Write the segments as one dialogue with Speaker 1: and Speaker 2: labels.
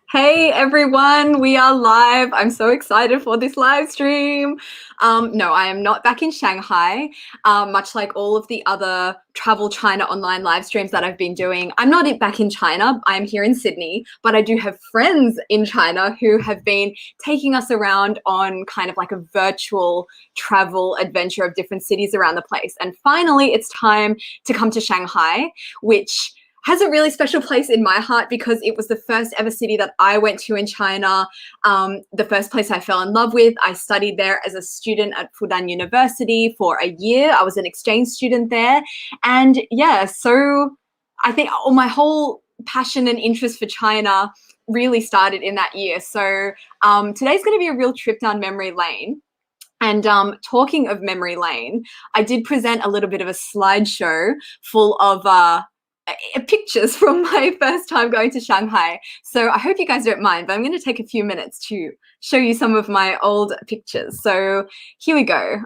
Speaker 1: Hey everyone, we are live. I'm so excited for this live stream. No, I am not back in Shanghai. Much like all of the other Travel China online live streams that I've been doing, I'm not back in China. I'm here in Sydney, but I do have friends in China who have been taking us around on kind of like a virtual travel adventure of different cities around the place. And finally, it's time to come to Shanghai, which has a really special place in my heart because it was the first ever city that I went to in China. The first place I fell in love with. I studied there as a student at Pudong University for a year. I was an exchange student there. And yeah, so I think my whole passion and interest for China really started in that year. So today's going to be a real trip down memory lane. And talking of memory lane, I did present a little bit of a slideshow full of pictures from my first time going to Shanghai. So I hope you guys don't mind, but I'm going to take a few minutes to show you some of my old pictures. So here we go.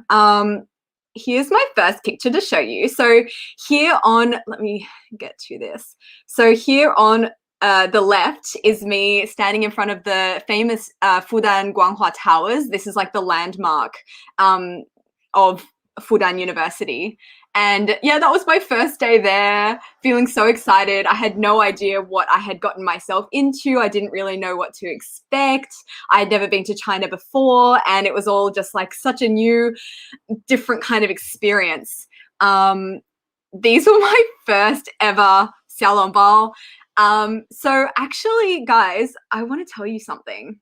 Speaker 1: Here's my first picture to show you. So here on, let me get to this. So here on the left is me standing in front of the famous Fudan Guanghua Towers. This is like the landmark of Fudan University. And yeah, that was my first day there, feeling so excited. I had no idea what I had gotten myself into. I didn't really know what to expect. I had never been to China before, and it was all just like such a new, different kind of experience. These were my first ever xiaolongbao. So actually, guys, I want to tell you something.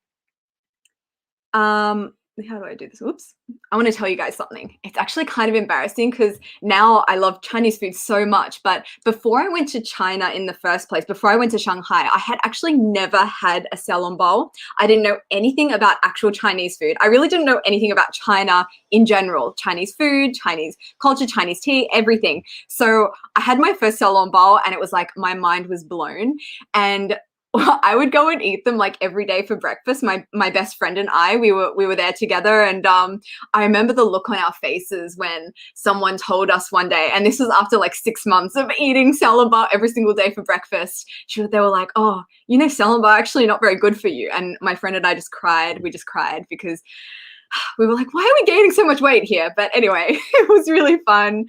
Speaker 1: How do I do this? Oops. I want to tell you guys something. It's actually kind of embarrassing because now I love Chinese food so much. But before I went to China in the first place, before I went to Shanghai, I had actually never had a xiaolongbao. I didn't know anything about actual Chinese food. I really didn't know anything about China in general. Chinese food, Chinese culture, Chinese tea, everything. So I had my first xiaolongbao and it was like my mind was blown. And I would go and eat them like every day for breakfast. My best friend and I, we were there together, and I remember the look on our faces when someone told us one day, and this was after like 6 months of eating xiaolongbao every single day for breakfast. They were like, "Oh, you know, xiaolongbao actually not very good for you." And my friend and I just cried. We just cried because we were like, "Why are we gaining so much weight here?" But anyway, it was really fun.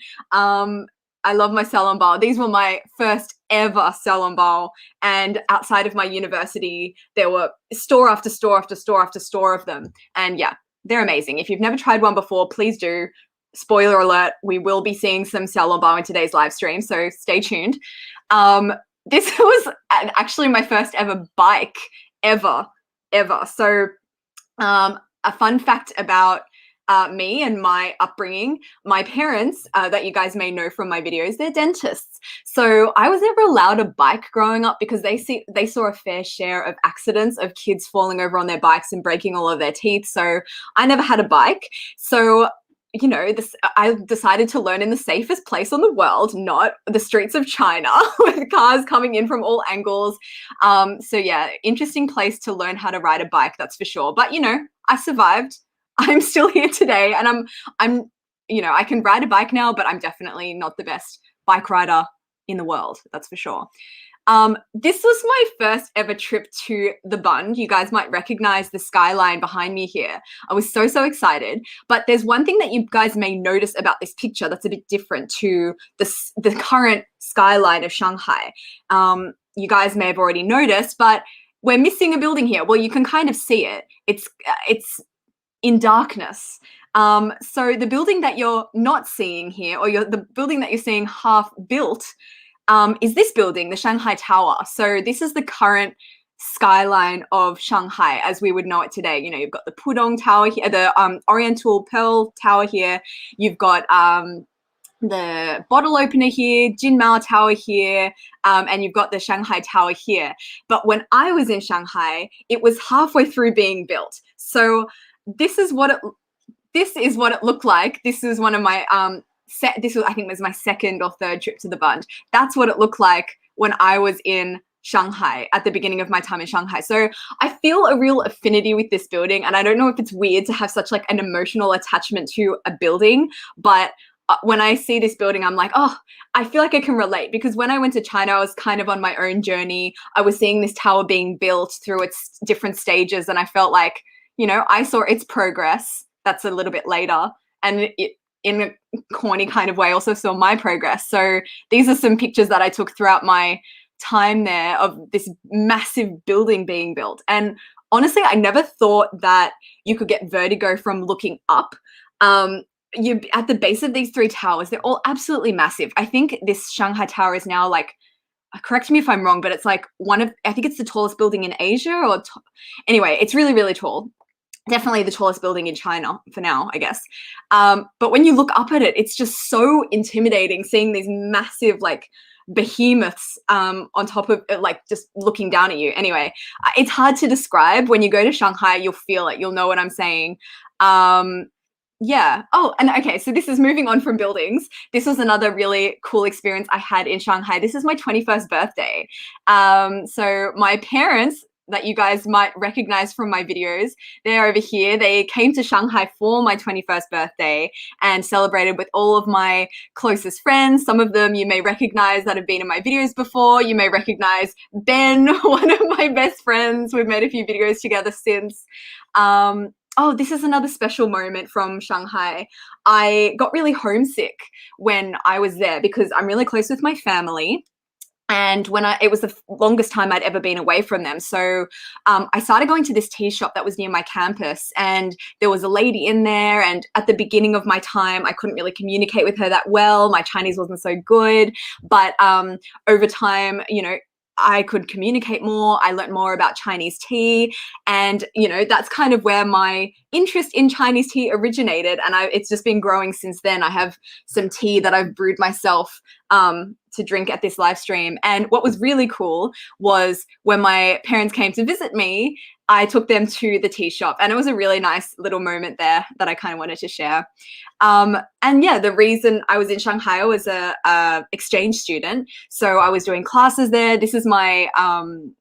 Speaker 1: I love my xiaolongbao. These were my first ever xiaolongbao, and outside of my university, there were store after store after store after store of them. And yeah, they're amazing. If you've never tried one before, please do. Spoiler alert, we will be seeing some xiaolongbao in today's live stream, so stay tuned. This was actually my first ever bike, ever. So a fun fact about me and my upbringing, my parents, that you guys may know from my videos, they're dentists. So I was never allowed a bike growing up because they saw a fair share of accidents of kids falling over on their bikes and breaking all of their teeth. So I never had a bike. So you know, I decided to learn in the safest place on the world, not the streets of China with cars coming in from all angles. So yeah, interesting place to learn how to ride a bike, that's for sure. But you know, I survived. I'm still here today, and I'm, you know, I can ride a bike now, but I'm definitely not the best bike rider in the world, that's for sure. This was my first ever trip to the Bund. You guys might recognize the skyline behind me here. I was so excited. But there's one thing that you guys may notice about this picture that's a bit different to the current skyline of Shanghai. You guys may have already noticed, but we're missing a building here. Well, you can kind of see it. It's in darkness. So the building that you're not seeing here, or the building that you're seeing half built, is this building, the Shanghai Tower. So this is the current skyline of Shanghai as we would know it today. You know, you've got the Pudong Tower here, the Oriental Pearl Tower here. You've got the bottle opener here, Jinmao Tower here, and you've got the Shanghai Tower here. But when I was in Shanghai, it was halfway through being built. So this is what it looked like. This is one of my this was, I think, was my second or third trip to the Bund. That's what it looked like when I was in Shanghai at the beginning of my time in Shanghai. So I feel a real affinity with this building, and I don't know if it's weird to have such like an emotional attachment to a building, but when I see this building, I'm like, oh, I feel like I can relate, because when I went to China, I was kind of on my own journey. I was seeing this tower being built through its different stages, and I felt like, you know, I saw its progress. That's a little bit later, and it, in a corny kind of way, also saw my progress. So these are some pictures that I took throughout my time there of this massive building being built. And honestly, I never thought that you could get vertigo from looking up. You at the base of these three towers, they're all absolutely massive. I think this Shanghai tower is now like, correct me if I'm wrong, but it's like I think it's the tallest building in Asia, or anyway, it's really, really tall. Definitely the tallest building in China for now, I guess. But when you look up at it, it's just so intimidating, seeing these massive like behemoths on top of it, like just looking down at you. Anyway, it's hard to describe. When you go to Shanghai, you'll feel it. You'll know what I'm saying. Yeah. Oh, and okay, so this is moving on from buildings. This was another really cool experience I had in Shanghai. This is my 21st birthday. So my parents, that you guys might recognize from my videos, they're over here. They came to Shanghai for my 21st birthday and celebrated with all of my closest friends. Some of them you may recognize that have been in my videos before. You may recognize Ben, one of my best friends. We've made a few videos together since. Oh, this is another special moment from Shanghai. I got really homesick when I was there because I'm really close with my family. And it was the longest time I'd ever been away from them. So I started going to this tea shop that was near my campus, and there was a lady in there. And at the beginning of my time, I couldn't really communicate with her that well. My Chinese wasn't so good. But over time, you know, I could communicate more. I learned more about Chinese tea, and you know, that's kind of where my interest in Chinese tea originated, and it's just been growing since then. I have some tea that I've brewed myself to drink at this live stream. And what was really cool was when my parents came to visit me, I took them to the tea shop, and it was a really nice little moment there that I kind of wanted to share. And yeah, the reason I was in Shanghai, I was a exchange student, so I was doing classes there. This is my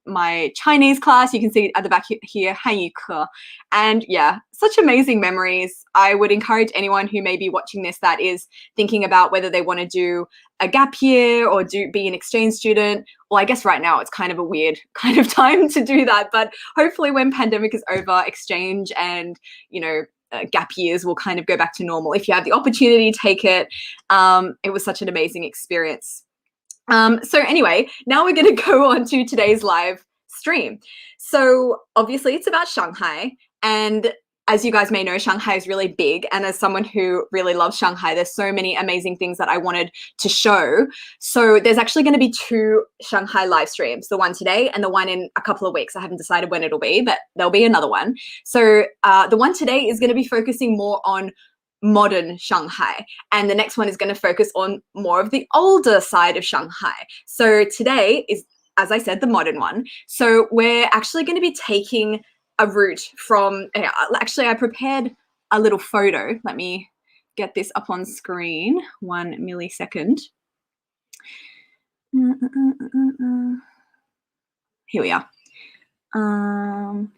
Speaker 1: my Chinese class. You can see at the back here, Hanyu Ke. And yeah, such amazing memories. I would encourage anyone who may be watching this that is thinking about whether they want to do a gap year or be an exchange student. Well, I guess right now it's kind of a weird kind of time to do that, but hopefully when pandemic is over, exchange and, you know, gap years will kind of go back to normal. If you have the opportunity, take it. It was such an amazing experience. So anyway, now we're going to go on to today's live stream. So obviously it's about Shanghai, and as you guys may know, Shanghai is really big, and as someone who really loves Shanghai, there's so many amazing things that I wanted to show. So there's actually going to be two Shanghai live streams, the one today and the one in a couple of weeks. I haven't decided when it'll be, but there'll be another one. So the one today is going to be focusing more on modern Shanghai, and the next one is going to focus on more of the older side of Shanghai. So today is, as I said, the modern one. So we're actually going to be taking a route from, actually I prepared a little photo. Let me get this up on screen, 1 millisecond. Here we are.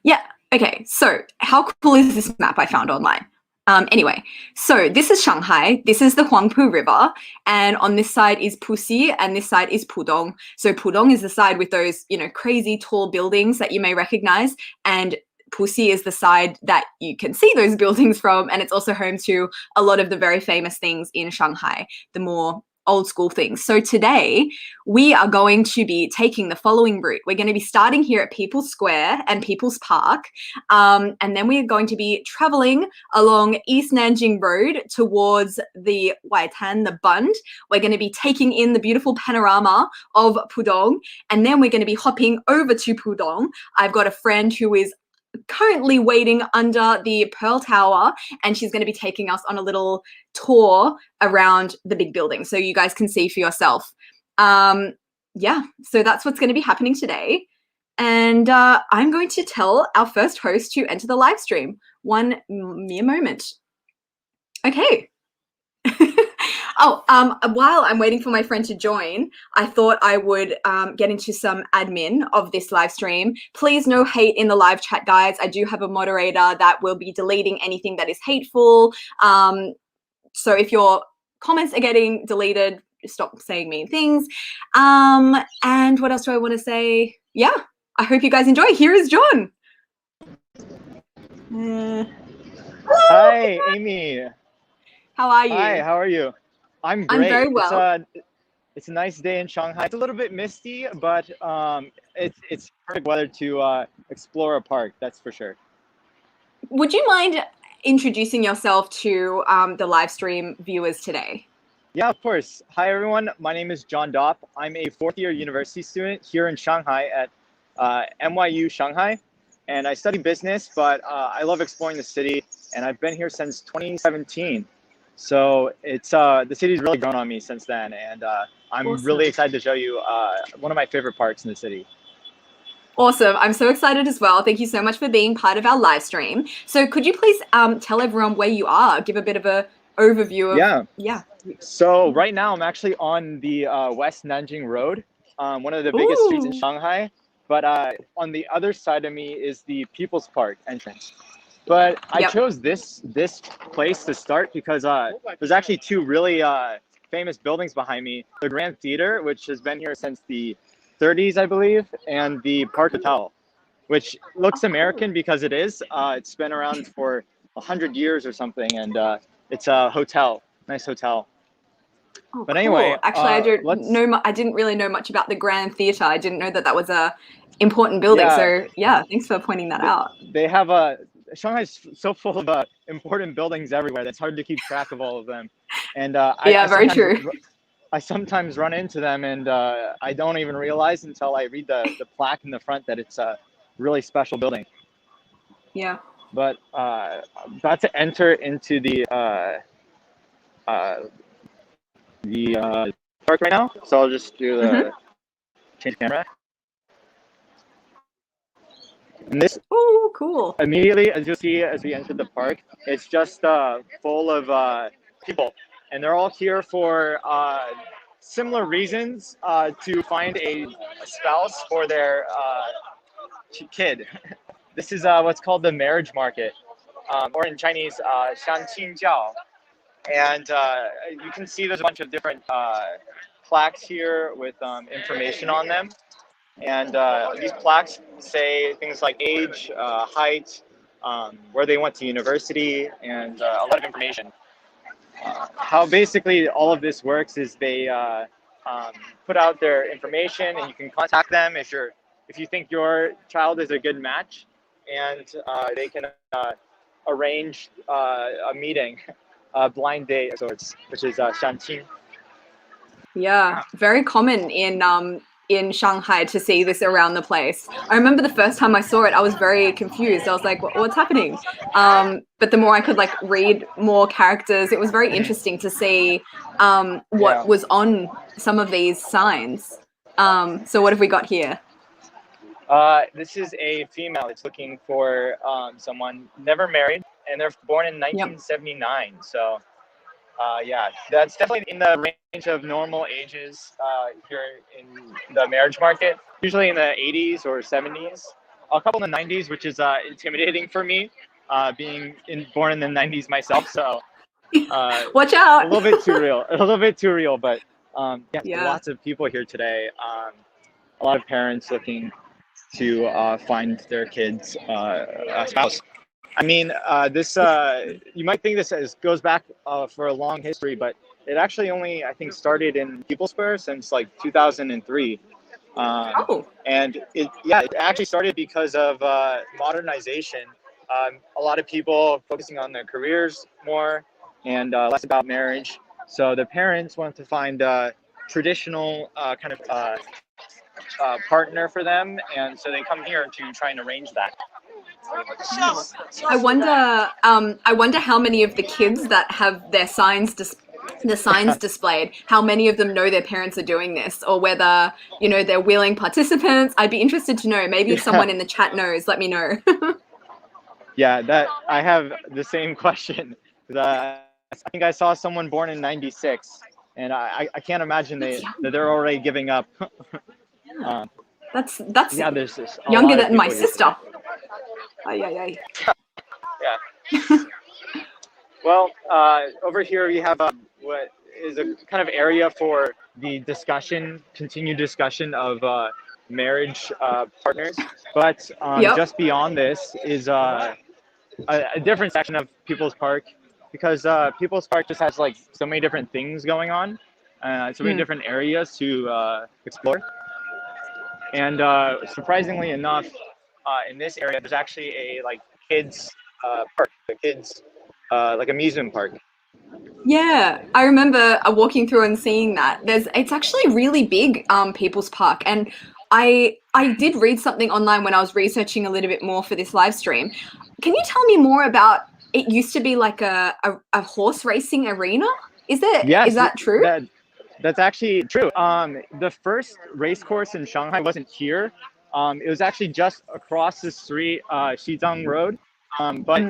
Speaker 1: Yeah, okay, so how cool is this map I found online? Anyway, so this is Shanghai, this is the Huangpu River, and on this side is Puxi, and this side is Pudong. So Pudong is the side with those, you know, crazy tall buildings that you may recognize, and Puxi is the side that you can see those buildings from, and it's also home to a lot of the very famous things in Shanghai, the more old school things. So today we are going to be taking the following route. We're going to be starting here at People's Square and People's Park, and then we are going to be traveling along East Nanjing Road towards the Waitan, the Bund. We're going to be taking in the beautiful panorama of Pudong, and then we're going to be hopping over to Pudong. I've got a friend who is currently waiting under the Pearl Tower, and she's going to be taking us on a little tour around the big building so you guys can see for yourself. Yeah, so that's what's going to be happening today, and I'm going to tell our first host to enter the live stream. One mere moment. Okay. Oh, while I'm waiting for my friend to join, I thought I would get into some admin of this live stream. Please, no hate in the live chat, guys. I do have a moderator that will be deleting anything that is hateful. So if you're comments are getting deleted. Stop saying mean things. And what else do I want to say? Yeah, I hope you guys enjoy. Here is John.
Speaker 2: Hi, Amy.
Speaker 1: How are you?
Speaker 2: Hi, how are you? I'm great.
Speaker 1: I'm very well.
Speaker 2: It's a nice day in Shanghai. It's a little bit misty, but it's perfect weather to explore a park. That's for sure.
Speaker 1: Would you mind introducing yourself to the live stream viewers today?
Speaker 2: Yeah, of course. Hi, everyone. My name is John Dopp. I'm a fourth-year university student here in Shanghai at NYU Shanghai, and I study business. But I love exploring the city, and I've been here since 2017. So it's the city's really grown on me since then, and I'm
Speaker 1: Awesome.
Speaker 2: really excited to show you one of my favorite parks in the city.
Speaker 1: Awesome. I'm so excited as well. Thank you so much for being part of our live stream. So could you please tell everyone where you are? Give a bit of an overview of... Yeah.
Speaker 2: So right now I'm actually on the West Nanjing Road, one of the biggest streets in Shanghai. But on the other side of me is the People's Park entrance. But I chose this place to start because there's actually two really famous buildings behind me. The Grand Theater, which has been here since the 30s, I believe, and the Park Hotel, which looks American because it is. It's been around for 100 years or something, and it's a hotel, nice hotel.
Speaker 1: Oh,
Speaker 2: but anyway,
Speaker 1: actually, I didn't really know much about the Grand Theater. I didn't know that that was a important building. So yeah, thanks for pointing that out.
Speaker 2: They have Shanghai's so full of important buildings everywhere. That's hard to keep track of all of them. And
Speaker 1: very true.
Speaker 2: I sometimes run into them, and I don't even realize until I read the plaque in the front that it's a really special building.
Speaker 1: Yeah.
Speaker 2: But I'm about to enter into the park right now, so I'll just do the change camera. And this,
Speaker 1: cool.
Speaker 2: Immediately, as you'll see as we enter the park, it's just full of people, and they're all here for similar reasons to find a spouse for their kid. This is what's called the marriage market, or in Chinese, 相亲角. And you can see there's a bunch of different plaques here with information on them. And these plaques say things like age, height, where they went to university, and a lot of information. How basically all of this works is they put out their information, and you can contact them if you think your child is a good match, and they can arrange a meeting. A blind date of sorts, which is 相亲.
Speaker 1: Yeah, very common in Shanghai to see this around the place. I remember the first time I saw it, I was very confused. I was like, what's happening? But the more I could like read more characters, it was very interesting to see what was on some of these signs. So what have we got here?
Speaker 2: This is a female. It's looking for someone never married, and they're born in 1979. So, yeah, that's definitely in the range of normal ages here in the marriage market. Usually in the 80s or 70s. A couple in the 90s, which is intimidating for me, being born in the 90s myself. So,
Speaker 1: watch out.
Speaker 2: A little bit too real. But lots of people here today. A lot of parents looking to find their kids a spouse. I mean, this you might think this goes back for a long history, but it actually only, I think, started in People's Square since like 2003. And it actually started because of modernization. A lot of people focusing on their careers more and less about marriage. So the parents wanted to find a traditional kind of partner for them, and so they come here to try and arrange that.
Speaker 1: I wonder how many of the kids that have their signs displayed, how many of them know their parents are doing this, or whether they're willing participants. I'd be interested to know. Maybe if someone in the chat knows, let me know.
Speaker 2: Yeah, that I have the same question. I think I saw someone born in '96, and I can't imagine that they're already giving up.
Speaker 1: That's
Speaker 2: there's
Speaker 1: younger than my sister. Yeah.
Speaker 2: Well, over here we have what is a kind of area for the continued discussion of marriage partners. But
Speaker 1: Yep.
Speaker 2: just beyond this is a different section of People's Park, because People's Park just has like so many different things going on, so many different areas to explore. And surprisingly enough, in this area, there's actually a like kids park, a kids like amusement park.
Speaker 1: Yeah, I remember walking through and seeing that. It's actually really big, People's Park, and I did read something online when I was researching a little bit more for this live stream. Can you tell me more about? It used to be like a horse racing arena. Is
Speaker 2: Yes,
Speaker 1: that true?
Speaker 2: that's actually true. The first race course in Shanghai wasn't here. It was actually just across the street, Xizang Road. But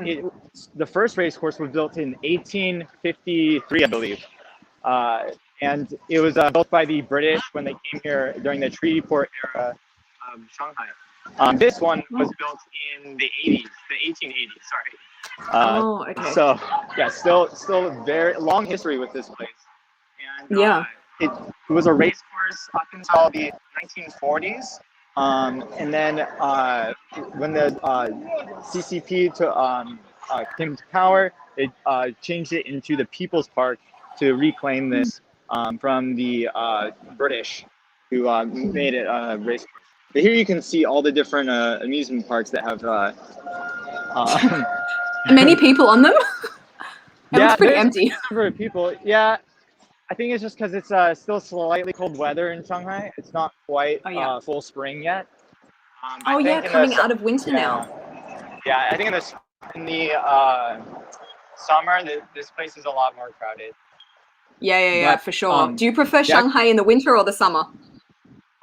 Speaker 2: the first race course was built in 1853, I believe. And it was built by the British when they came here during the treaty port era of Shanghai. This one was built in the 80s, the 1880s, sorry.
Speaker 1: Okay.
Speaker 2: So yeah, still very long history with this place. And it was a race course up until the 1940s. And then when the CCP came to power, it changed it into the People's Park to reclaim this from the British, who made it a race course. But here you can see all the different amusement parks that have
Speaker 1: many people on them. It looks pretty empty.
Speaker 2: A number of people. Yeah, I think it's just because it's still slightly cold weather in Shanghai. It's not quite full spring yet.
Speaker 1: Coming out of winter now.
Speaker 2: Yeah, I think in the summer, this place is a lot more crowded.
Speaker 1: Yeah, for sure. Do you prefer Shanghai in the winter or the summer?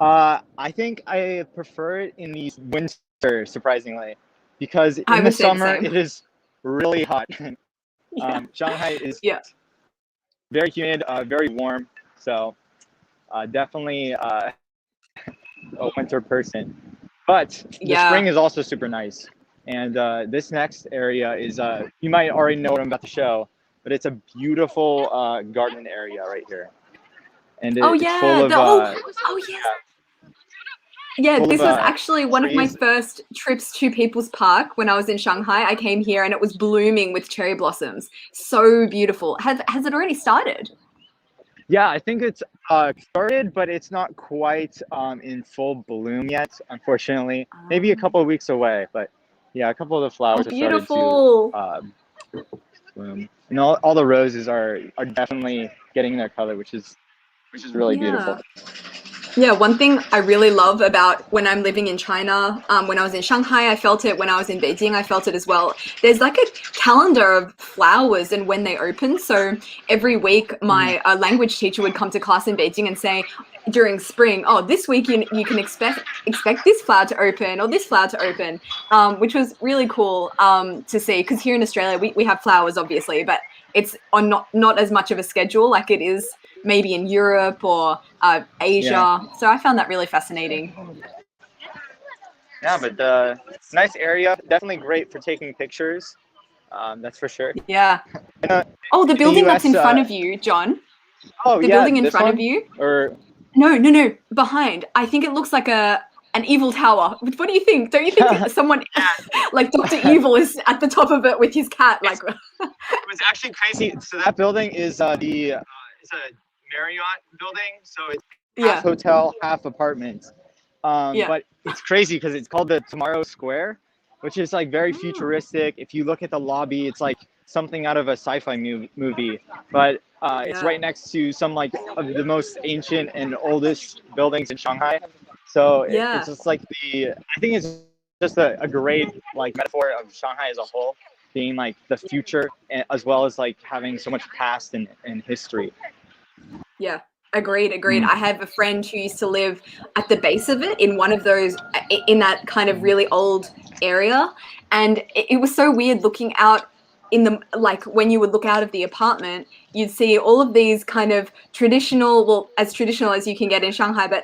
Speaker 2: I think I prefer it in the winter, surprisingly, because in the summer it is really hot. Shanghai is very humid, very warm, so definitely a winter person. But the spring is also super nice. And this next area is, you might already know what I'm about to show, but it's a beautiful garden area right here. And it's full of...
Speaker 1: Yeah, this was actually one of my first trips to People's Park when I was in Shanghai. I came here and it was blooming with cherry blossoms. So beautiful. Has it already started?
Speaker 2: Yeah, I think it's started, but it's not quite in full bloom yet, unfortunately. Maybe a couple of weeks away, but yeah, a couple of the flowers are starting to bloom. And all the roses are definitely getting their color, which is really beautiful.
Speaker 1: Yeah, one thing I really love about when I'm living in China, when I was in Shanghai, I felt it. When I was in Beijing, I felt it as well. There's like a calendar of flowers and when they open. So every week, my language teacher would come to class in Beijing and say, during spring, this week you can expect this flower to open or this flower to open, which was really cool to see. Because here in Australia, we have flowers, obviously, but it's on not as much of a schedule like it is maybe in Europe or Asia. So I found that really fascinating.
Speaker 2: Yeah, but nice area. Definitely great for taking pictures. That's for sure.
Speaker 1: Yeah. The building that's in front of you, John. The building in front of you.
Speaker 2: Or
Speaker 1: no, behind. I think it looks like an evil tower. What do you think? Don't you think someone like Dr. Evil is at the top of it with his cat? Like,
Speaker 2: it was actually crazy. So that building is it's a Marriott building, so it's half hotel, half apartment. But it's crazy because it's called the Tomorrow Square, which is like very futuristic. If you look at the lobby, it's like something out of a sci-fi movie. But it's right next to some like of the most ancient and oldest buildings in Shanghai. So it's just like I think it's just a great like metaphor of Shanghai as a whole, being like the future as well as like having so much past and history.
Speaker 1: Yeah, agreed. I have a friend who used to live at the base of it in one of those, in that kind of really old area. And it was so weird looking out like when you would look out of the apartment, you'd see all of these kind of traditional, as traditional as you can get in Shanghai, but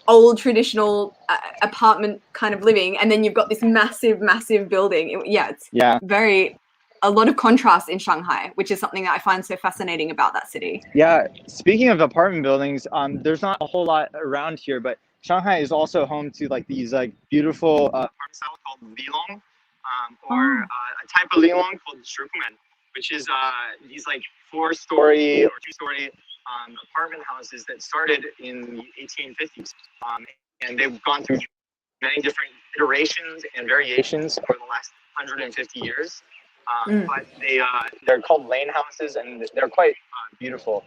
Speaker 1: old traditional apartment kind of living. And then you've got this massive building. It's very a lot of contrast in Shanghai, which is something that I find so fascinating about that city.
Speaker 2: Yeah, speaking of apartment buildings, there's not a whole lot around here, but Shanghai is also home to like these like beautiful apartment style called Lilong, or a type of Lilong called Shikumen, which is these like 4-story or 2-story apartment houses that started in the 1850s, and they've gone through many different iterations and variations for the last 150 years. But they're called lane houses, and they're quite beautiful.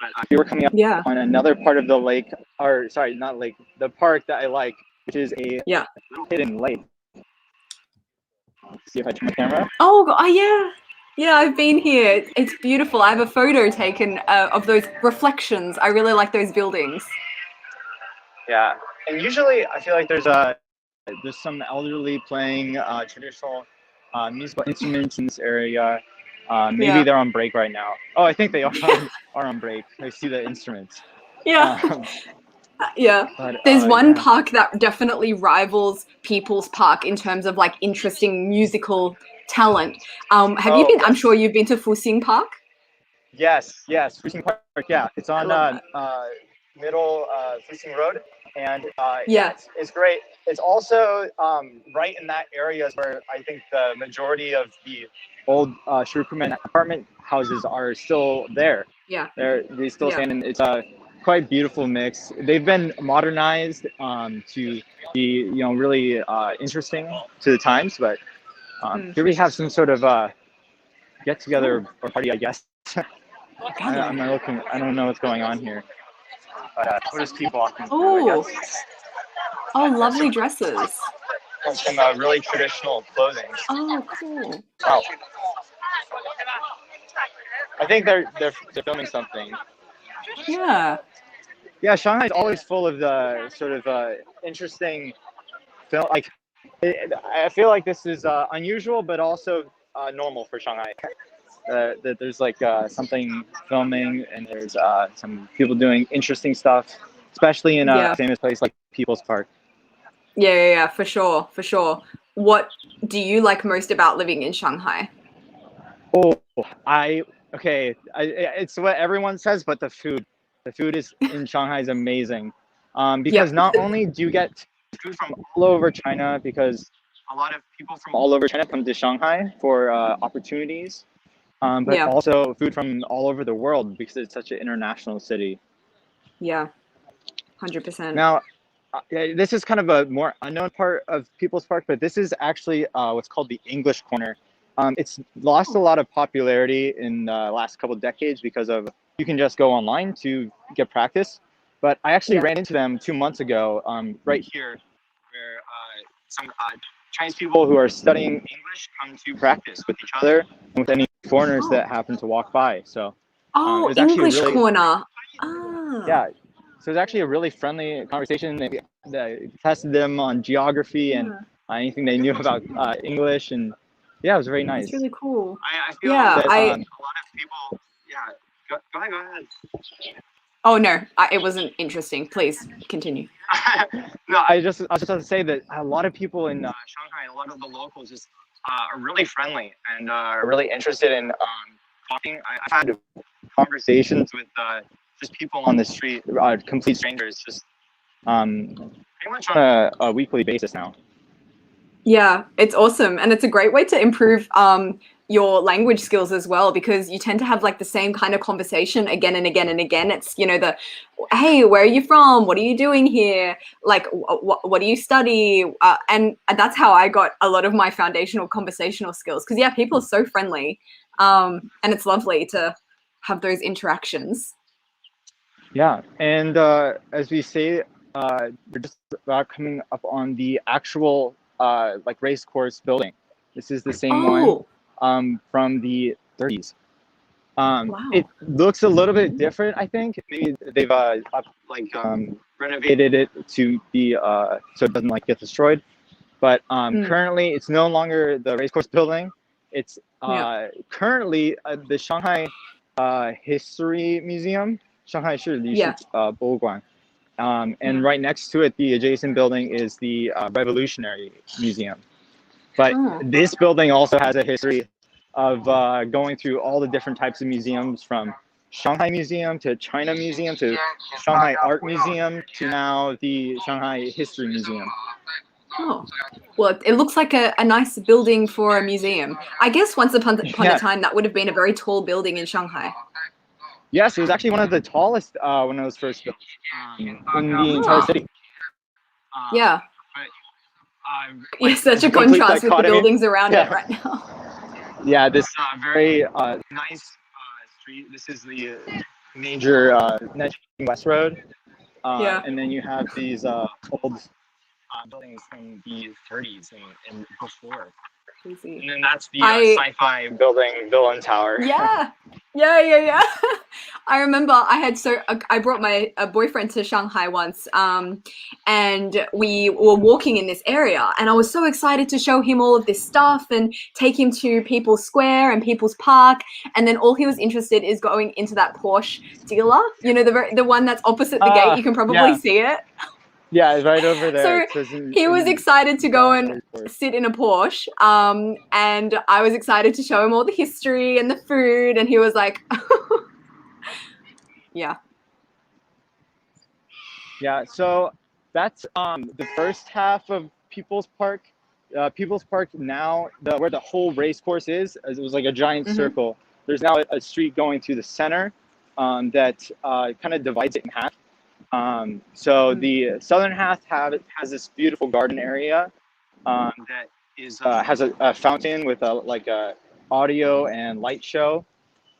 Speaker 2: But we were coming up on another part of the lake, or sorry, not lake, the park that I like, which is a little hidden lake. Let's see if I turn my camera.
Speaker 1: Oh yeah. Yeah, I've been here. It's beautiful. I have a photo taken of those reflections. I really like those buildings.
Speaker 2: Yeah, and usually I feel like there's some elderly playing traditional musical instruments in this area. Maybe they're on break right now. Oh, I think they are on break. I see the instruments.
Speaker 1: Yeah. But, there's one park that definitely rivals People's Park in terms of like interesting musical talent. Have you been? I'm sure you've been to Fuxing Park.
Speaker 2: Yes, Fuxing Park. Yeah, it's on middle Fuxing Road, and it's great. It's also right in that area where I think the majority of the old Shikumen apartment houses are still there.
Speaker 1: Yeah,
Speaker 2: they still stand, and it's a quite beautiful mix. They've been modernized to be really interesting to the times, but here we have some sort of get together or party, I guess. I'm not looking. I don't know what's going on here. But we'll just keep walking through, I guess.
Speaker 1: Oh, lovely dresses.
Speaker 2: Some really traditional clothing.
Speaker 1: Oh, cool.
Speaker 2: Oh. I think they're filming something.
Speaker 1: Yeah.
Speaker 2: Yeah, Shanghai is always full of the sort of interesting film. Like, I feel like this is unusual, but also normal for Shanghai. That there's like something filming, and there's some people doing interesting stuff, especially in a famous place like People's Park.
Speaker 1: Yeah, for sure. What do you like most about living in Shanghai?
Speaker 2: Oh, it's what everyone says, but the food is in Shanghai is amazing, because not only do you get food from all over China, because a lot of people from all over China come to Shanghai for opportunities, but also food from all over the world because it's such an international city. Yeah, 100%. Now, this is kind of a more unknown part of People's Park, but this is actually what's called the English Corner. It's lost a lot of popularity in the last couple of decades because of you can just go online to get practice. But I actually ran into them 2 months ago right here, where some Chinese people who are studying English come to practice with each other and with any foreigners that happen to walk by. So it was
Speaker 1: English
Speaker 2: really,
Speaker 1: corner.
Speaker 2: Yeah. So it's actually a really friendly conversation. They tested them on geography and anything they knew about English, and it was very nice.
Speaker 1: It's really cool.
Speaker 2: I feel that a lot of people. Go ahead. Oh no, it wasn't interesting. Please continue. No, I was just about to say that a lot of people in Shanghai, a lot of the locals just are really friendly and are really interested in talking. I've had conversations with just people on the street, complete strangers, just pretty much on a weekly basis now. Yeah, it's awesome, and it's a great way to improve your language skills as well, because you tend to have like the same kind of conversation again and again and again. It's the, hey, where are you from? What are you doing here? Like, what do you study? And that's how I got a lot of my foundational conversational skills. Because people are so friendly, and it's lovely to have those interactions. Yeah, and as we say, we're just about coming up on the actual like race course building. This is the same one from the 30s. Wow. It looks a little bit different, I think. Maybe they've renovated it to be so it doesn't get destroyed. But currently, it's no longer the race course building. It's currently the Shanghai History Museum. Shanghai 市历史博物馆. And right next to it, the adjacent building is the Revolutionary Museum. But this building also has a history. of going through all the different types of museums, from Shanghai Museum to China Museum to Shanghai Art Museum to now the Shanghai History Museum.
Speaker 1: Oh, well, it looks like a nice building for a museum. I guess once upon
Speaker 2: Yeah.
Speaker 1: a time, that would have been a very tall building in Shanghai.
Speaker 2: Yes, it was actually one of the tallest when it was first built in the entire
Speaker 1: Ah,
Speaker 2: city.
Speaker 1: yeah.
Speaker 2: Like,
Speaker 1: Yeah, such a
Speaker 2: complete
Speaker 1: contrast with the
Speaker 2: dichotomy.
Speaker 1: buildings around
Speaker 2: Yeah.
Speaker 1: it right now.
Speaker 2: Yeah, this very nice street. This is the major Nanjing West Road,
Speaker 1: Yeah.
Speaker 2: and then you have these old buildings from the 30s and before.
Speaker 1: Crazy.
Speaker 2: And then that's the
Speaker 1: I
Speaker 2: sci-fi building, Villain Tower.
Speaker 1: Yeah. I remember I brought my boyfriend to Shanghai once, and we were walking in this area, and I was so excited to show him all of this stuff and take him to People's Square and People's Park, and then all he was interested is going into that Porsche dealer, you know, the one that's opposite the gate. You can probably
Speaker 2: Yeah.
Speaker 1: see it.
Speaker 2: Yeah, it's right over there.
Speaker 1: So
Speaker 2: It says
Speaker 1: he was excited to go and
Speaker 2: Porsche.
Speaker 1: sit in a Porsche, and I was excited to show him all the history and the food, and he was like, yeah.
Speaker 2: Yeah, so that's the first half of People's Park. People's Park now, where the whole race course is, it was like a giant circle. There's now a street going through the center that kind of divides it in half. So the southern half has this beautiful garden area that has a fountain with a audio and light show,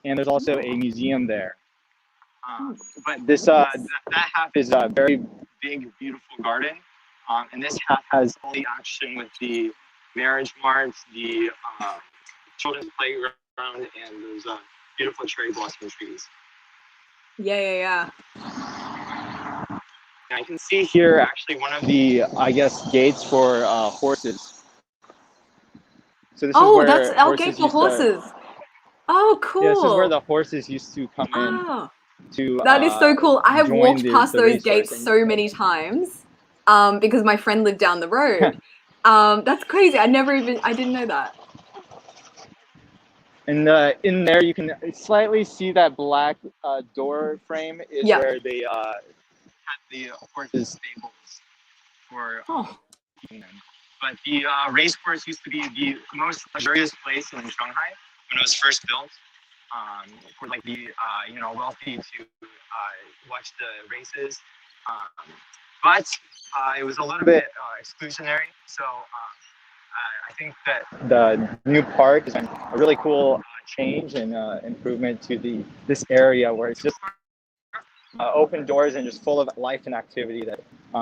Speaker 2: and there's also a museum there. But this that half is a very big, beautiful garden, and this half has all the action with the marriage mart, the children's playground, and those beautiful cherry blossom trees.
Speaker 1: Yeah.
Speaker 2: And I can see here actually one of the, I guess, gates for horses. So this is where
Speaker 1: that's our gate for horses. Oh, cool.
Speaker 2: Yeah, this is where the horses used to come in.
Speaker 1: Oh,
Speaker 2: To
Speaker 1: that is so cool. I have
Speaker 2: join
Speaker 1: walked past
Speaker 2: the
Speaker 1: those
Speaker 2: race
Speaker 1: gates
Speaker 2: racing.
Speaker 1: so many times because my friend lived down the road. That's crazy. I didn't know that.
Speaker 2: And in there, you can slightly see that black door frame is where they had the horses stables for keeping them. But the race course used to be the most luxurious place in Shanghai when it was first built, for like the wealthy to watch the races. But it was a little bit exclusionary, so I think that the new park has been a really cool change and improvement to this area where it's just open doors and just full of life and activity that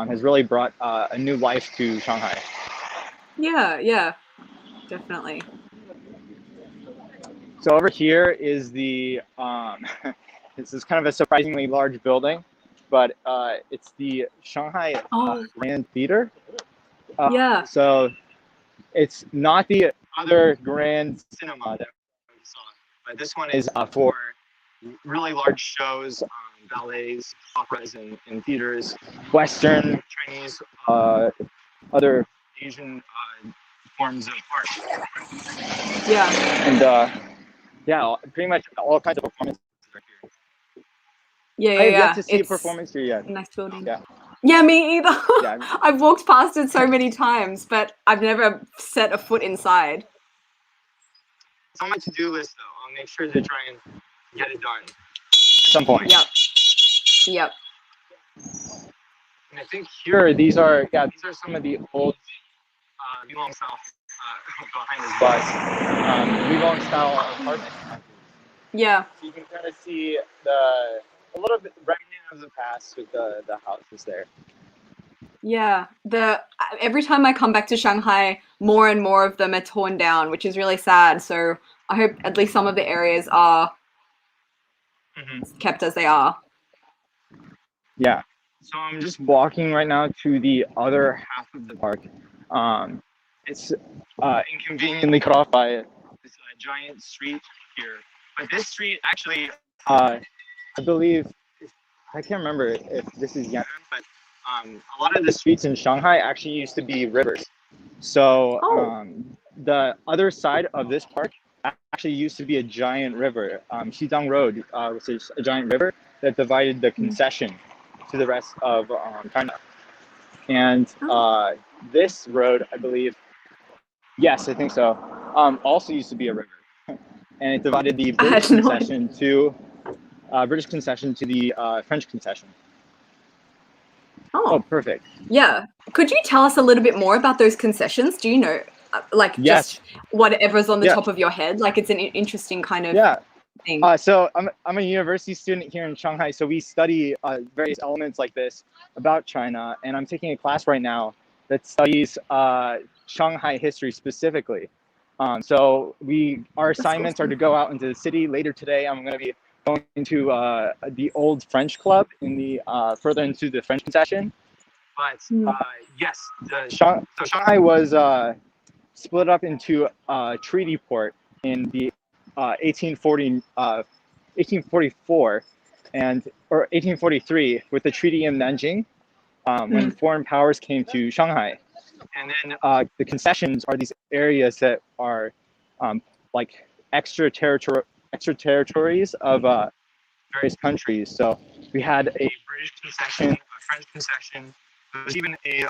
Speaker 2: has really brought a new life to Shanghai.
Speaker 1: Yeah, definitely.
Speaker 2: So over here is the this is kind of a surprisingly large building, but it's the Shanghai Grand Theater.
Speaker 1: Yeah.
Speaker 2: So it's not the other grand cinema that we saw, but this one is for really large shows, ballets, operas, and theaters, Western, Chinese, other Asian forms of art.
Speaker 1: Yeah.
Speaker 2: And yeah, pretty much all kinds of performances are here. I have yet to see a performance here yet.
Speaker 1: Nice building.
Speaker 2: Yeah,
Speaker 1: me either. I've walked past it so many times, but I've never set a foot inside.
Speaker 2: It's on my to-do list, though. I'll make sure to try and get it done at some point.
Speaker 1: Yep.
Speaker 2: And I think here, these are some of the old Pudong style behind this bus. Pudong style apartment complexes.
Speaker 1: Yeah.
Speaker 2: So you can kind of see a little bit remnant of the past with the houses there.
Speaker 1: Yeah, every time I come back to Shanghai, more and more of them are torn down, which is really sad. So I hope at least some of the areas are kept as they are.
Speaker 2: Yeah. So I'm just walking right now to the other half of the park. It's inconveniently cut off by this giant street here. But this street actually, I believe, I can't remember if this is Yan'an, but a lot of the streets in Shanghai actually used to be rivers. So the other side of this park actually used to be a giant river. Pudong Road was a giant river that divided the concession to the rest of China. And this road, I believe, yes, I think so, also used to be a river. And it divided the British concession to the French concession. Oh, perfect.
Speaker 1: Yeah. Could you tell us a little bit more about those concessions? Do you know, like,
Speaker 2: Yes.
Speaker 1: just whatever's on the top of your head? Like, it's an interesting kind of thing.
Speaker 2: So I'm a university student here in Shanghai, so we study various elements like this about China, and I'm taking a class right now that studies Shanghai history specifically. So our assignments are to go out into the city. Later today, I'm going to be going into the old French club in the further into the French concession. But yes, so Shanghai was split up into a treaty port in the 1844 or 1843 with the Treaty of Nanjing when foreign powers came to Shanghai. And then the concessions are these areas that are like extra territories of various countries. So we had a British concession, a French concession. There was even a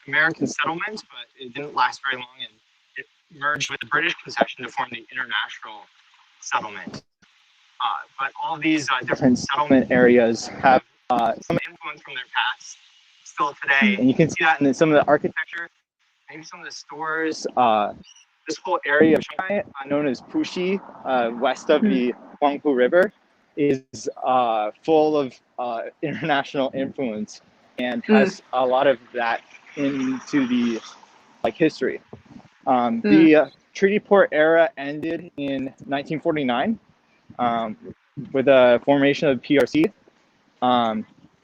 Speaker 2: American settlement, but it didn't last very long, and it merged with the British concession to form the international settlement. But all these different settlement areas have some influence from their past still today, and you can see that in some of the architecture, maybe some of the stores. This whole area of Shanghai, known as Puxi, west of the Huangpu River, is full of international influence and has a lot of that into the history. The Treaty Port era ended in 1949 with the formation of PRC.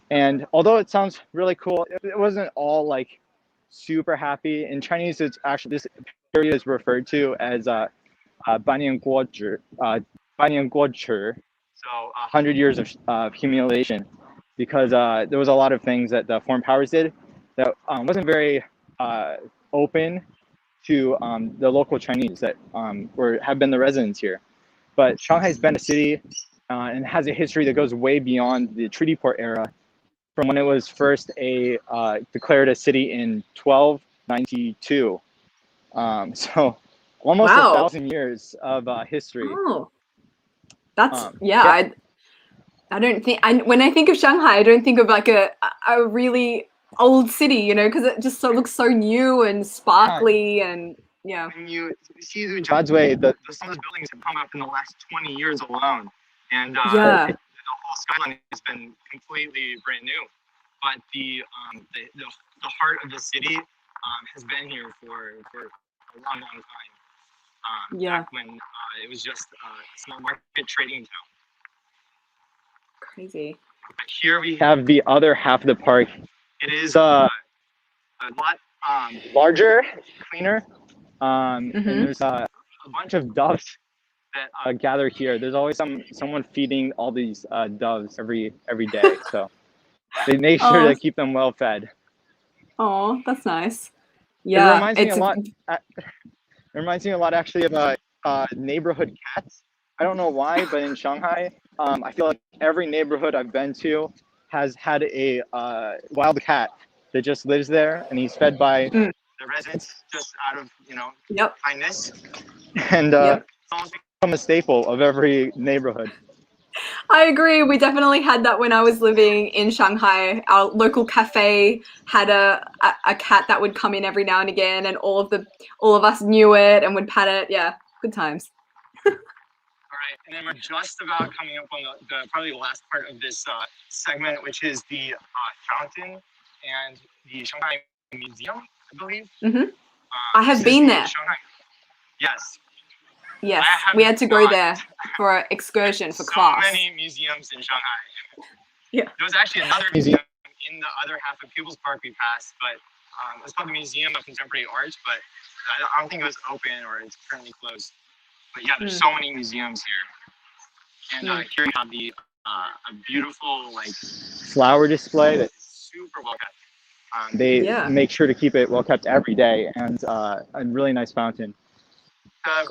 Speaker 2: And although it sounds really cool, it wasn't all like super happy. In Chinese, it's actually, this period is referred to as Banyan Guozhi, so 100 years of humiliation, because there was a lot of things that the foreign powers did that wasn't very open to the local Chinese that have been the residents here. But Shanghai's been a city and has a history that goes way beyond the treaty port era, from when it was first declared a city in 1292. So almost 1,000 years of history.
Speaker 1: Oh, that's I don't think, when I think of Shanghai, I don't think of like a really old city, you know, because it just looks so new and sparkly and
Speaker 2: When you see God's Way, some of the buildings have come up in the last 20 years alone, and the whole skyline has been completely brand new. But the heart of the city has been here for a long, long time. Back when it was just a small market trading town.
Speaker 1: Crazy.
Speaker 2: But here we have the other half of the park. It is a lot larger, cleaner, and there's a bunch of doves that gather here. There's always someone feeding all these doves every day, so they make sure to keep them well fed.
Speaker 1: Oh, that's nice. Yeah,
Speaker 2: it reminds me a lot. It reminds me a lot actually of neighborhood cats. I don't know why, but in Shanghai, I feel like every neighborhood I've been to has had a wild cat that just lives there, and he's fed by the residents just out of kindness, and it's almost become a staple of every neighborhood.
Speaker 1: I agree. We definitely had that when I was living in Shanghai. Our local cafe had a cat that would come in every now and again, and all of us knew it and would pat it. Yeah, good times.
Speaker 2: All right, and then we're just about coming up on probably the last part of this segment, which is the fountain and the Shanghai Museum, I believe.
Speaker 1: I have been there.
Speaker 2: Yes.
Speaker 1: Yes, we had to go there for an excursion for class.
Speaker 2: So many museums in Shanghai.
Speaker 1: Yeah.
Speaker 2: There was actually another museum in the other half of People's Park we passed, but it was called the Museum of Contemporary Art, but I don't think it was open or it's currently closed. But yeah, there's so many museums here. And here you have a beautiful flower display that's super well kept. They make sure to keep it well kept every day, and a really nice fountain.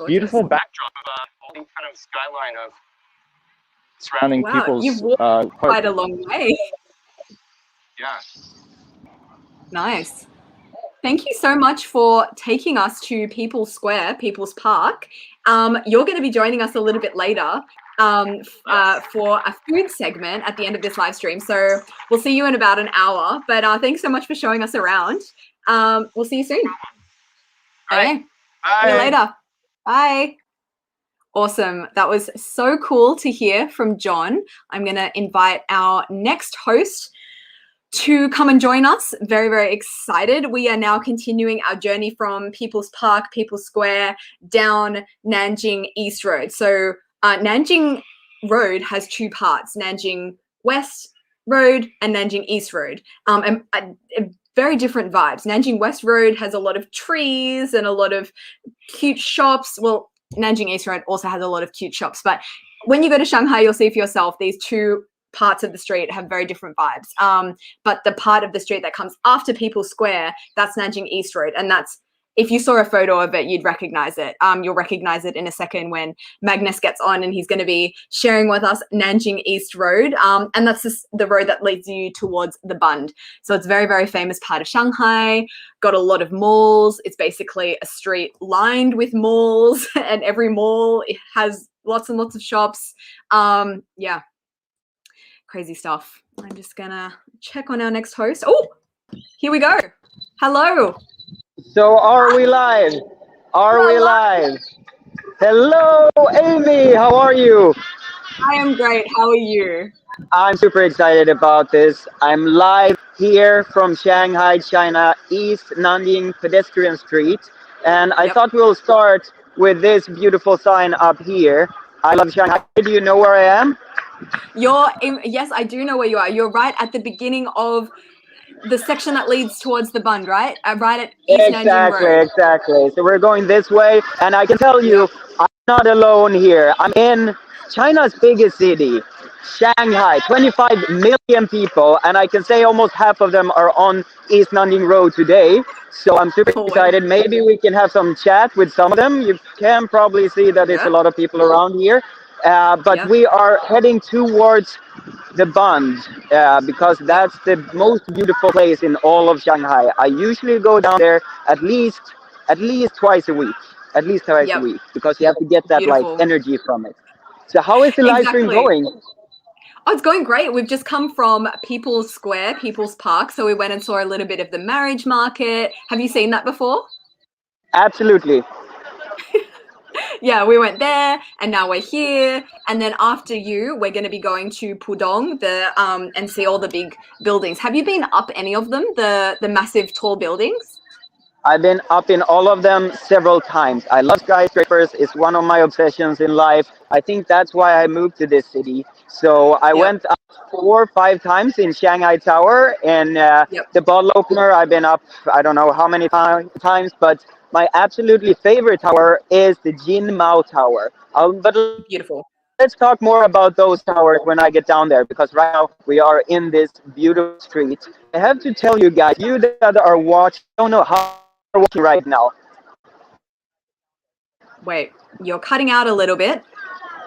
Speaker 2: beautiful
Speaker 1: Gorgeous.
Speaker 2: backdrop of all the kind of skyline of surrounding
Speaker 1: Wow,
Speaker 2: people's
Speaker 1: you've walked quite a long way.
Speaker 2: yeah.
Speaker 1: Nice. Thank you so much for taking us to People's Square, People's Park. You're going to be joining us a little bit later for a food segment at the end of this live stream. So we'll see you in about an hour. But thanks so much for showing us around. We'll see you soon. Okay.
Speaker 2: Bye.
Speaker 1: See you later. Bye. Awesome. That was so cool to hear from John. I'm going to invite our next host to come and join us. Very, very excited. We are now continuing our journey from People's Park, People's Square, down Nanjing East Road. So Nanjing Road has two parts, Nanjing West Road and Nanjing East Road. And very different vibes. Nanjing West Road has a lot of trees and a lot of cute shops. Well, Nanjing East Road also has a lot of cute shops. But when you go to Shanghai, you'll see for yourself these two parts of the street have very different vibes. But the part of the street that comes after People's Square, that's Nanjing East Road. And that's, if you saw a photo of it, you'd recognize it. You'll recognize it in a second when Magnus gets on and he's going to be sharing with us Nanjing East Road. And that's the road that leads you towards the Bund. So it's a very, very famous part of Shanghai, got a lot of malls. It's basically a street lined with malls and every mall has lots and lots of shops. Yeah. Crazy stuff. I'm just gonna check on our next host. Oh, here we go. Hello.
Speaker 3: So are we live? Are we live? Hello, Amy. How are you?
Speaker 1: I am great. How are you?
Speaker 3: I'm super excited about this. I'm live here from Shanghai, China, East Nanjing Pedestrian Street. And I thought we'll start with this beautiful sign up here. I love Shanghai. Do you know where I am?
Speaker 1: Yes, I do know where you are. You're right at the beginning of the section that leads towards the Bund, right? Right at East Nanjing Road.
Speaker 3: Exactly. So we're going this way, and I can tell you, I'm not alone here. I'm in China's biggest city, Shanghai, 25 million people, and I can say almost half of them are on East Nanjing Road today. So I'm super excited. Maybe we can have some chat with some of them. You can probably see that there's a lot of people around here. But we are heading towards the Bund because that's the most beautiful place in all of Shanghai. I usually go down there at least twice a week, because you have to get that like energy from it. So how is the live stream going?
Speaker 1: Oh, it's going great. We've just come from People's Square, People's Park. So we went and saw a little bit of the marriage market. Have you seen that before?
Speaker 3: Absolutely.
Speaker 1: Yeah, we went there and now we're here. And then after you, we're going to be going to Pudong and see all the big buildings. Have you been up any of them, the massive tall buildings?
Speaker 3: I've been up in all of them several times. I love skyscrapers. It's one of my obsessions in life. I think that's why I moved to this city. So I went up 4 or 5 times in Shanghai Tower, and the bottle opener, I've been up, I don't know how many times, but my absolutely favorite tower is the Jin Mao Tower. But
Speaker 1: beautiful.
Speaker 3: Let's talk more about those towers when I get down there, because right now we are in this beautiful street. I have to tell you guys, you that are watching, I don't know how you're watching right now.
Speaker 1: Wait, you're cutting out a little bit.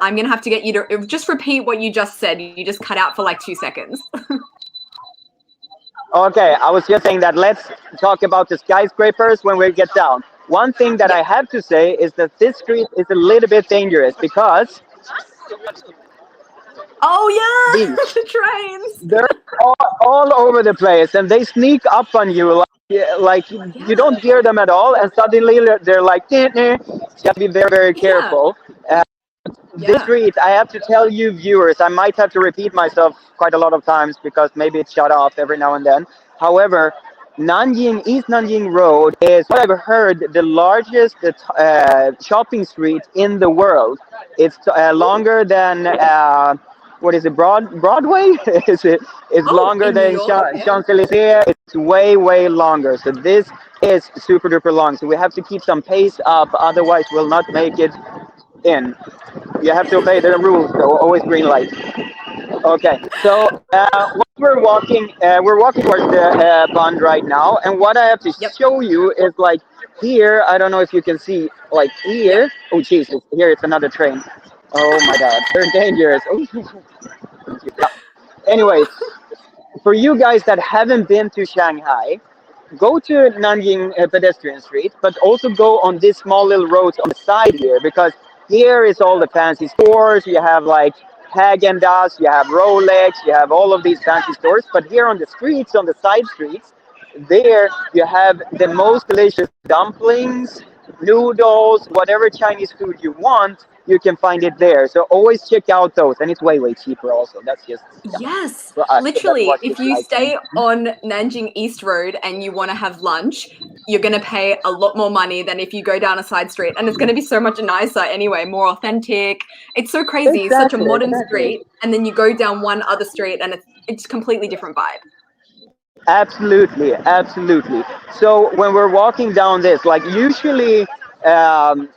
Speaker 1: I'm going to have to get you to just repeat what you just said. You just cut out for like 2 seconds.
Speaker 3: Okay, I was just saying that let's talk about the skyscrapers when we get down. One thing that I have to say is that this street is a little bit dangerous because...
Speaker 1: Oh yeah, the trains.
Speaker 3: They're all over the place, and they sneak up on you like you don't hear them at all, and suddenly they're like, you have to be very, very careful. This street, I have to tell you viewers, I might have to repeat myself quite a lot of times because maybe it's shut off every now and then. However, East Nanjing Road is what I've heard the largest shopping street in the world. It's longer than what is it, Broadway? It's longer than Champs-Élysées. It's way longer. So this is super duper long. So we have to keep some pace up, otherwise we'll not make it in. You have to obey the rules, so always green light. Okay, so we're walking towards the Bund right now, and what I have to show you is like here, I don't know if you can see, like
Speaker 1: Yep.
Speaker 3: here. Oh Jesus! Here it's another train. Oh my God, they're dangerous. Oh, yeah. Anyways, for you guys that haven't been to Shanghai, go to Nanjing pedestrian street, but also go on these small little roads on the side here, because here is all the fancy stores. You have like Haagen Dazs, you have Rolex, you have all of these fancy stores. But here on the streets, on the side streets, there you have the most delicious dumplings, noodles, whatever Chinese food you want, you can find it there. So always check out those, and it's way cheaper also. That's just, yeah,
Speaker 1: Yes,
Speaker 3: for us. So that's
Speaker 1: literally,
Speaker 3: what we
Speaker 1: if you
Speaker 3: like.
Speaker 1: stay on Nanjing East Road and you want to have lunch, you're going to pay a lot more money than if you go down a side street. And it's going to be so much nicer anyway, more authentic. It's so crazy. It's such a
Speaker 3: Exactly,
Speaker 1: modern
Speaker 3: exactly.
Speaker 1: street. And then you go down one other street and it's completely different vibe.
Speaker 3: Absolutely, absolutely. So when we're walking down this, like usually um,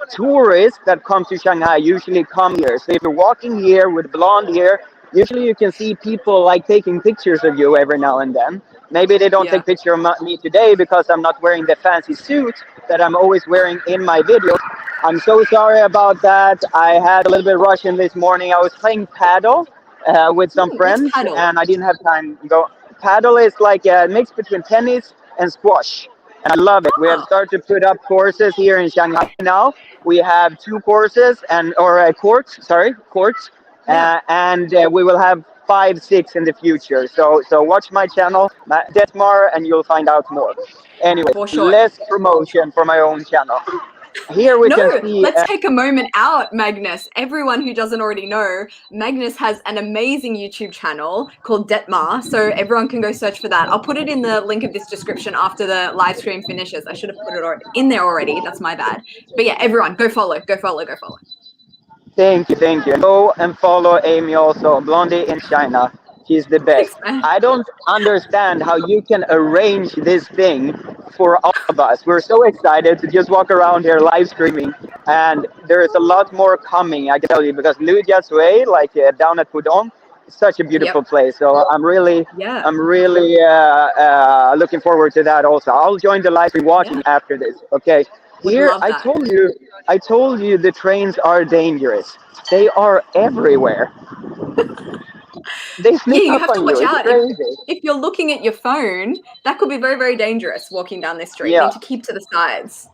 Speaker 3: tourists that come to Shanghai usually come here. So if you're walking here with blonde hair, usually you can see people like taking pictures of you every now and then. Maybe they don't
Speaker 1: Yeah.
Speaker 3: take picture of me today because I'm not wearing the fancy suit that I'm always wearing in my videos. I'm so sorry about that. I had a little bit rushing this morning. I was playing paddle with some
Speaker 1: What's
Speaker 3: friends,
Speaker 1: paddle?
Speaker 3: and I didn't have time to go. Paddle is like a mix between tennis and squash, and I love it. We have
Speaker 1: Oh,
Speaker 3: started to put up courses here in Shanghai now. We have two courses and or courts, sorry, courts,
Speaker 1: yeah,
Speaker 3: and we will have five, six in the future. So watch my channel, Detmar, and you'll find out more. Anyways,
Speaker 1: for sure.
Speaker 3: less promotion for my own channel. Here we
Speaker 1: No,
Speaker 3: can see.
Speaker 1: let's take a moment out, Magnus. Everyone who doesn't already know, Magnus has an amazing YouTube channel called Detmar, so everyone can go search for that. I'll put it in the link of this description after the live stream finishes. I should have put it in there already. That's my bad. But yeah, everyone, go follow, go follow, go follow.
Speaker 3: Thank you, thank you. Go and follow Amy also, Blondie in China. She's the best.
Speaker 1: Thanks, man.
Speaker 3: I don't understand how you can arrange this thing for all of us. We're so excited to just walk around here live streaming, and there is a lot more coming, I can tell you, because Lujia's Way, like down at Pudong, is such a
Speaker 1: Yep.
Speaker 3: beautiful place. So
Speaker 1: Yeah.
Speaker 3: I'm really looking forward to that also. I'll join the live stream watching
Speaker 1: Yeah.
Speaker 3: after this. Okay.
Speaker 1: Would
Speaker 3: Here,
Speaker 1: love that.
Speaker 3: I told you the trains are dangerous. They are everywhere. They
Speaker 1: Yeah,
Speaker 3: sneak
Speaker 1: you
Speaker 3: up
Speaker 1: have to
Speaker 3: on you.
Speaker 1: watch
Speaker 3: It's
Speaker 1: out.
Speaker 3: crazy.
Speaker 1: If you're looking at your phone, that could be very dangerous walking down this street. You
Speaker 3: Yeah,
Speaker 1: need to keep to the sides.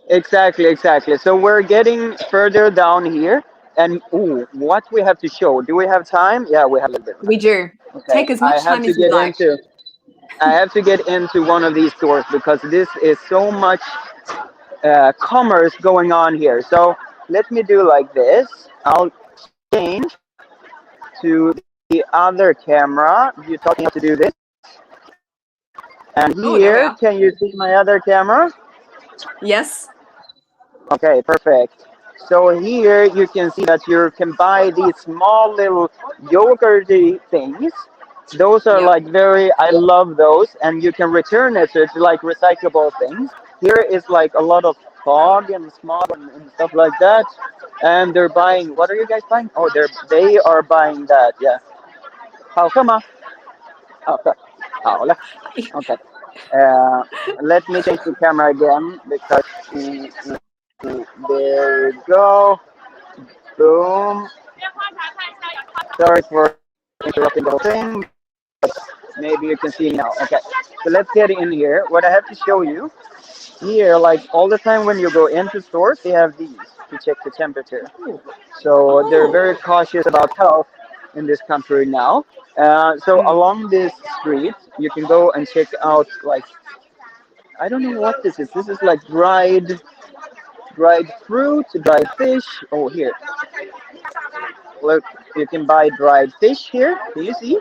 Speaker 3: exactly, exactly. So we're getting further down here, and ooh, what we have to show? Do we have time? Yeah, we have a little bit of
Speaker 1: We
Speaker 3: time.
Speaker 1: do.
Speaker 3: Okay,
Speaker 1: Take as much time as you'd like.
Speaker 3: I have to get into one of these stores because this is so much commerce going on here. So let me do like this. I'll change to the other camera. You taught me how to do this. And
Speaker 1: Oh, there we
Speaker 3: here,
Speaker 1: are.
Speaker 3: can you see my other camera?
Speaker 1: Yes.
Speaker 3: Okay, perfect. So here you can see that you can buy these small little yogurty things. Those are
Speaker 1: Yep.
Speaker 3: like I love those, and you can return it, so it's like recyclable things. Here is like a lot of fog and smog and stuff like that. And they're buying, what are you guys buying? Oh, they are buying that, yeah. How come? Okay. Okay. Let me change the camera again because there we go. Boom. Sorry for interrupting the whole thing. Maybe you can see me now. Okay. So let's get in here. What I have to show you here, like all the time when you go into stores, they have these to check the temperature.
Speaker 1: Ooh.
Speaker 3: So they're
Speaker 1: Oh.
Speaker 3: very cautious about health in this country now. So
Speaker 1: Mm.
Speaker 3: along this street, you can go and check out like I don't know what this is. This is like dried fruit, dried fish. Oh, here. Look, you can buy dried fish here. Can you see?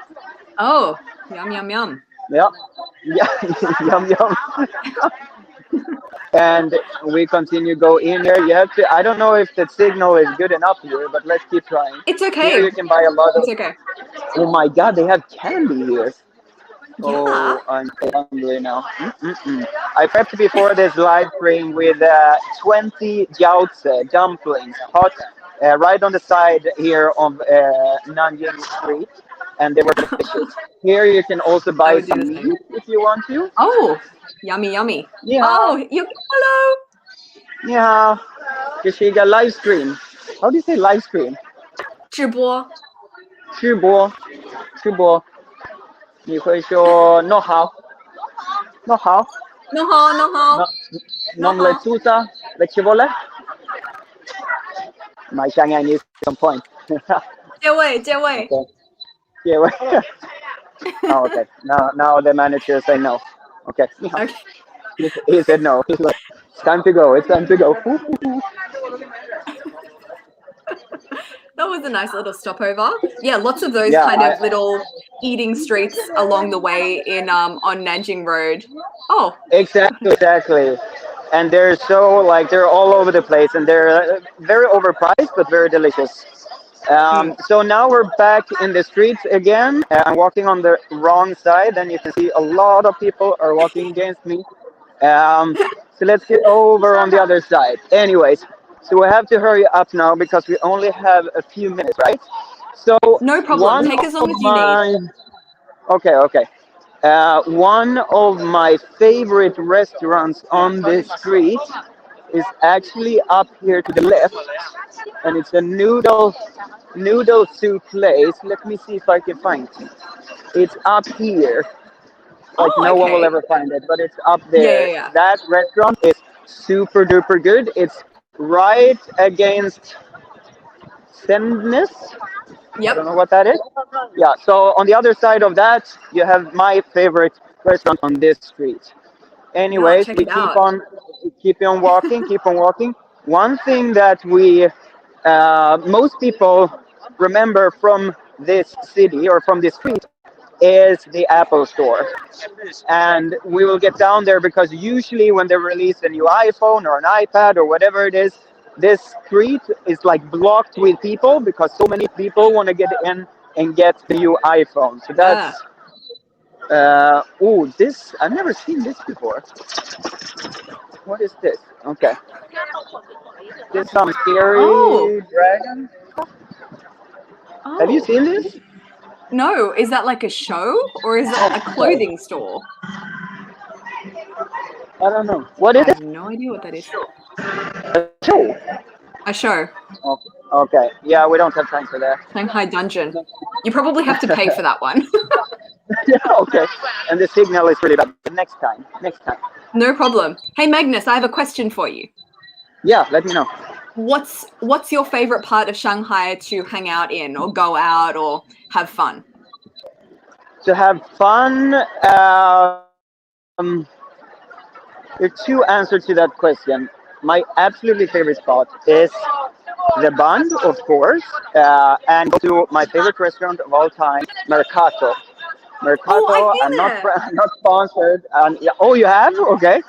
Speaker 1: Oh. Yum, yum, yum.
Speaker 3: Yeah. Yeah. Yum yum. And we continue go in here. You have to. I don't know if the signal is good enough here, but let's keep trying.
Speaker 1: It's
Speaker 3: Here
Speaker 1: okay.
Speaker 3: you can buy a lot of.
Speaker 1: It's okay.
Speaker 3: Oh my God, they have candy here.
Speaker 1: Yeah.
Speaker 3: Oh, I'm so hungry now. Mm-mm-mm. I prepped before this live stream with 20 jiaozi dumplings, hot, right on the side here of Nanjing Street, and they were delicious. Here you can also
Speaker 1: I
Speaker 3: buy
Speaker 1: would do
Speaker 3: some
Speaker 1: the
Speaker 3: meat
Speaker 1: same.
Speaker 3: if you want to.
Speaker 1: Oh. Yummy, yummy.
Speaker 3: Yeah.
Speaker 1: Oh, hello.
Speaker 3: Yeah. 这是一个 live stream. How do you say live stream?
Speaker 1: 直播。
Speaker 3: 直播，直播。你会说 no 好 no 好
Speaker 1: No ho, no ho.
Speaker 3: non le tuta le ci vuole? My Shanghai needs some point.
Speaker 1: 借位，借位。
Speaker 3: Okay. Yeah. Oh, okay. Now the manager say no. Okay.
Speaker 1: Okay.
Speaker 3: He said no. He's like, it's time to go. It's time to go.
Speaker 1: That was a nice little stopover. Yeah, lots of those
Speaker 3: Yeah,
Speaker 1: kind of little eating streets along the way in on Nanjing Road. Oh,
Speaker 3: Exactly. And they're so like they're all over the place, and they're very overpriced but very delicious. So now we're back in the streets again. I'm walking on the wrong side, and you can see a lot of people are walking against me. So let's get over on the other side. Anyways, so we have to hurry up now because we only have a few minutes, right? So
Speaker 1: no problem. Take as long as you need.
Speaker 3: Okay. One of my favorite restaurants on this street is actually up here to the left, and it's a noodle soup place. Let me see if I can find it. It's up here. Like
Speaker 1: Oh,
Speaker 3: no one will
Speaker 1: okay.
Speaker 3: ever find it, but it's up there.
Speaker 1: Yeah.
Speaker 3: That restaurant is super duper good. It's right against Sendness. I
Speaker 1: Yep.
Speaker 3: don't know what that is. Yeah, so on the other side of that, you have my favorite restaurant on this street. Anyways,
Speaker 1: check
Speaker 3: we
Speaker 1: it out.
Speaker 3: keep on walking. One thing that we most people remember from this city or from this street is the Apple Store. And we will get down there because usually when they release a new iPhone or an iPad or whatever it is, this street is like blocked with people because so many people want to get in and get the new iPhone. So that's this I've never seen this before. What is this? Okay. This some scary dragon.
Speaker 1: Oh.
Speaker 3: Have you seen this?
Speaker 1: No, is that like a show or is it a clothing store?
Speaker 3: I don't know. What
Speaker 1: I
Speaker 3: is it?
Speaker 1: have no idea what that is.
Speaker 3: A show.
Speaker 1: A show.
Speaker 3: Okay. Yeah, we don't have time for that.
Speaker 1: Shanghai Dungeon. You probably have to pay for that one.
Speaker 3: Yeah, okay. And the signal is really bad. Next time.
Speaker 1: No problem. Hey Magnus, I have a question for you.
Speaker 3: Yeah, let me know.
Speaker 1: What's your favorite part of Shanghai to hang out in or go out or have fun?
Speaker 3: To have fun, there are two answers to that question. My absolutely favorite spot is the Bund, of course, and to my favorite restaurant of all time, Mercato.
Speaker 1: I've been
Speaker 3: I'm
Speaker 1: there.
Speaker 3: not sponsored. Oh, you have? Okay.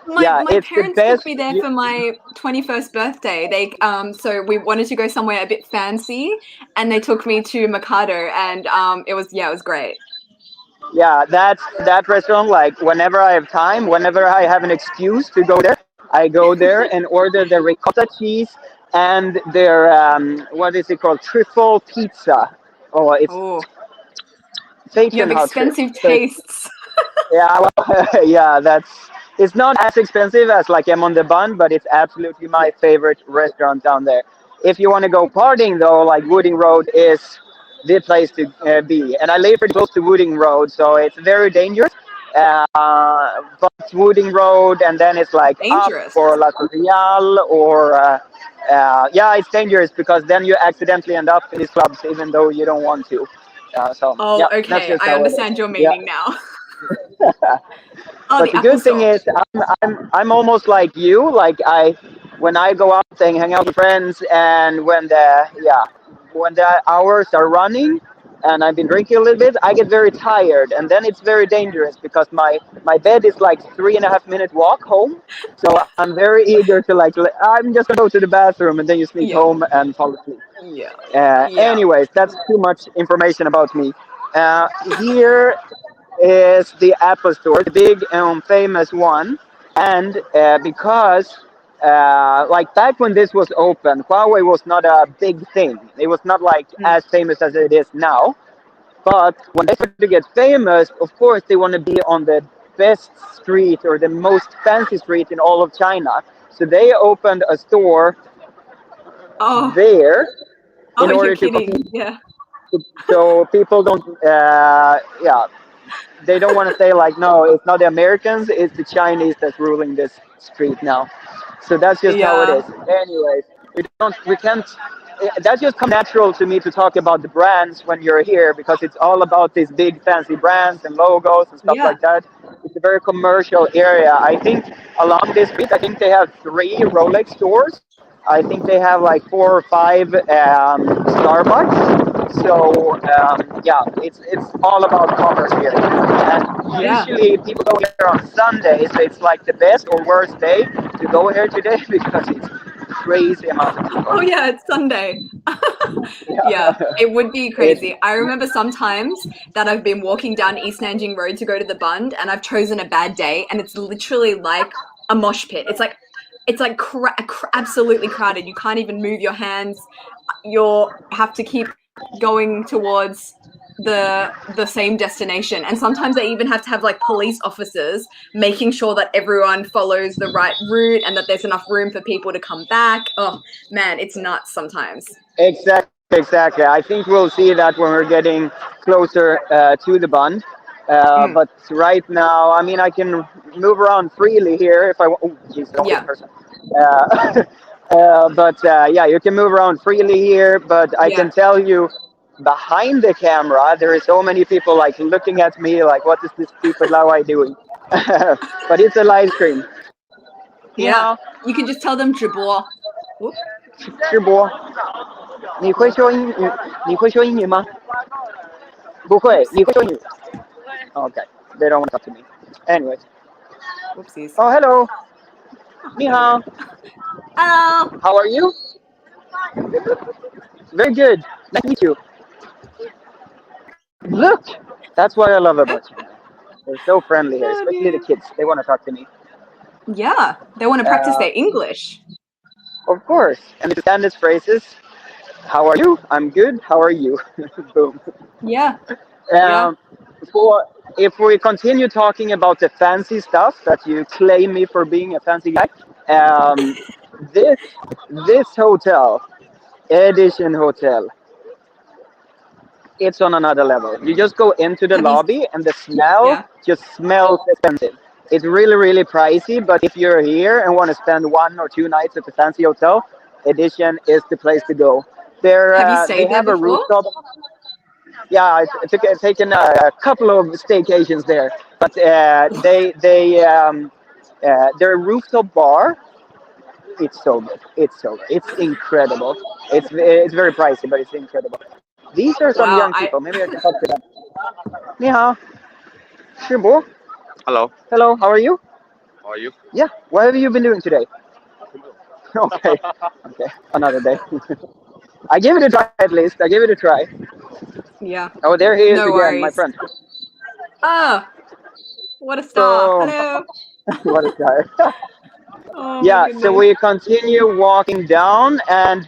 Speaker 1: My
Speaker 3: it's
Speaker 1: parents
Speaker 3: the best.
Speaker 1: took me there for my 21st birthday. They so we wanted to go somewhere a bit fancy, and they took me to Mercato, and it was great.
Speaker 3: Yeah, that restaurant. Like whenever I have time, whenever I have an excuse to go there, I go there and order the ricotta cheese and their what is it called, truffle pizza. Oh, it's
Speaker 1: You have expensive tastes.
Speaker 3: Yeah, well, yeah, it's not as expensive as like I'm on the Bun, but it's absolutely my favorite restaurant down there. If you want to go partying though, like Wooding Road is the place to be. And I live pretty close to Wooding Road, so it's very dangerous. But Wooding Road, and then it's like
Speaker 1: dangerous.
Speaker 3: Up for La Real, or yeah, it's dangerous because then you accidentally end up in these clubs even though you don't want to.
Speaker 1: Okay, I understand your meaning now.
Speaker 3: But the good thing is, I'm almost like you. Like when I go out and hang out with friends, and when the hours are running, and I've been drinking a little bit, I get very tired, and then it's very dangerous because my bed is like 3.5 minute walk home. So I'm very eager to I'm just gonna go to the bathroom, and then you sneak home and fall asleep. Anyways, that's too much information about me. Here is the Apple Store, the big and famous one, and because like back when this was open, Huawei was not a big thing. It was not like as famous as it is now. But when they started to get famous, of course they want to be on the best street or the most fancy street in all of China. So they opened a store
Speaker 1: Oh,
Speaker 3: there
Speaker 1: oh,
Speaker 3: in
Speaker 1: you're
Speaker 3: order to
Speaker 1: kidding. Yeah.
Speaker 3: so people don't they don't want to say like, no, it's not the Americans, it's the Chinese that's ruling this street now. So that's just how it
Speaker 1: Yeah.
Speaker 3: is. Anyways, we can't. That just comes natural to me to talk about the brands when you're here because it's all about these big fancy brands and logos and stuff
Speaker 1: Yeah.
Speaker 3: like that. It's a very commercial area. I think along this street, I think they have 3 Rolex stores. I think they have like 4 or 5 Starbucks. So yeah, it's all about commerce here. And
Speaker 1: Yeah.
Speaker 3: usually people go here on Sundays, so it's like the best or worst day to go here today because it's crazy amount of people.
Speaker 1: Oh yeah, it's Sunday. Yeah, it would be crazy. I remember sometimes that I've been walking down East Nanjing Road to go to the Bund, and I've chosen a bad day, and it's literally like a mosh pit. It's like absolutely crowded. You can't even move your hands. You have to keep going towards the same destination, and sometimes they even have to have like police officers making sure that everyone follows the right route and that there's enough room for people to come back. Oh man, it's nuts sometimes.
Speaker 3: Exactly. I think we'll see that when we're getting closer to the Bund. But right now, I mean, I can move around freely here if I want. Oh, jeez, don't hit
Speaker 1: Yeah.
Speaker 3: the person. But yeah, you can move around freely here. But I can tell you, behind the camera, there is so many people like looking at me, like, what is this stupid Lawai doing? But it's a live stream.
Speaker 1: Yeah. You can just tell them 直播.
Speaker 3: 直播。你会说英语？你会说英语吗？不会。你会说英语？ Okay, they don't want to talk to me. Anyways.
Speaker 1: Whoopsies.
Speaker 3: Oh, hello. 你好.
Speaker 1: Hello.
Speaker 3: How are you? Very good. Nice to meet you. Look, that's what I love about you. They're so friendly here, especially the kids. They want to talk to me.
Speaker 1: Yeah, they want to practice their English.
Speaker 3: Of course. And the standard phrases. How are you? I'm good. How are you? Boom.
Speaker 1: Yeah.
Speaker 3: If we continue talking about the fancy stuff that you claim me for being a fancy guy, this hotel, Edition Hotel, it's on another level. You just go into the lobby and the smell just smells expensive. It's really, really pricey, but if you're here and want to spend 1 or 2 nights at the fancy hotel, Edition is the place to go.
Speaker 1: Have you stayed there before?
Speaker 3: A rooftop. Yeah, I've taken a couple of staycations there, but their rooftop bar, it's so good. It's incredible. It's very pricey, but it's incredible. These are some young people. Maybe I can talk to them. 你好，世博.
Speaker 4: Hello.
Speaker 3: Hello. How are you?
Speaker 4: How are you?
Speaker 3: Yeah. What have you been doing today? Okay. Another day. I gave it a try at least. I gave it a try.
Speaker 1: Yeah.
Speaker 3: Oh, there he is again,
Speaker 1: worries.
Speaker 3: my friend.
Speaker 1: Oh, what a star. Hello.
Speaker 3: What a star.
Speaker 1: Oh,
Speaker 3: yeah, so we continue walking down, and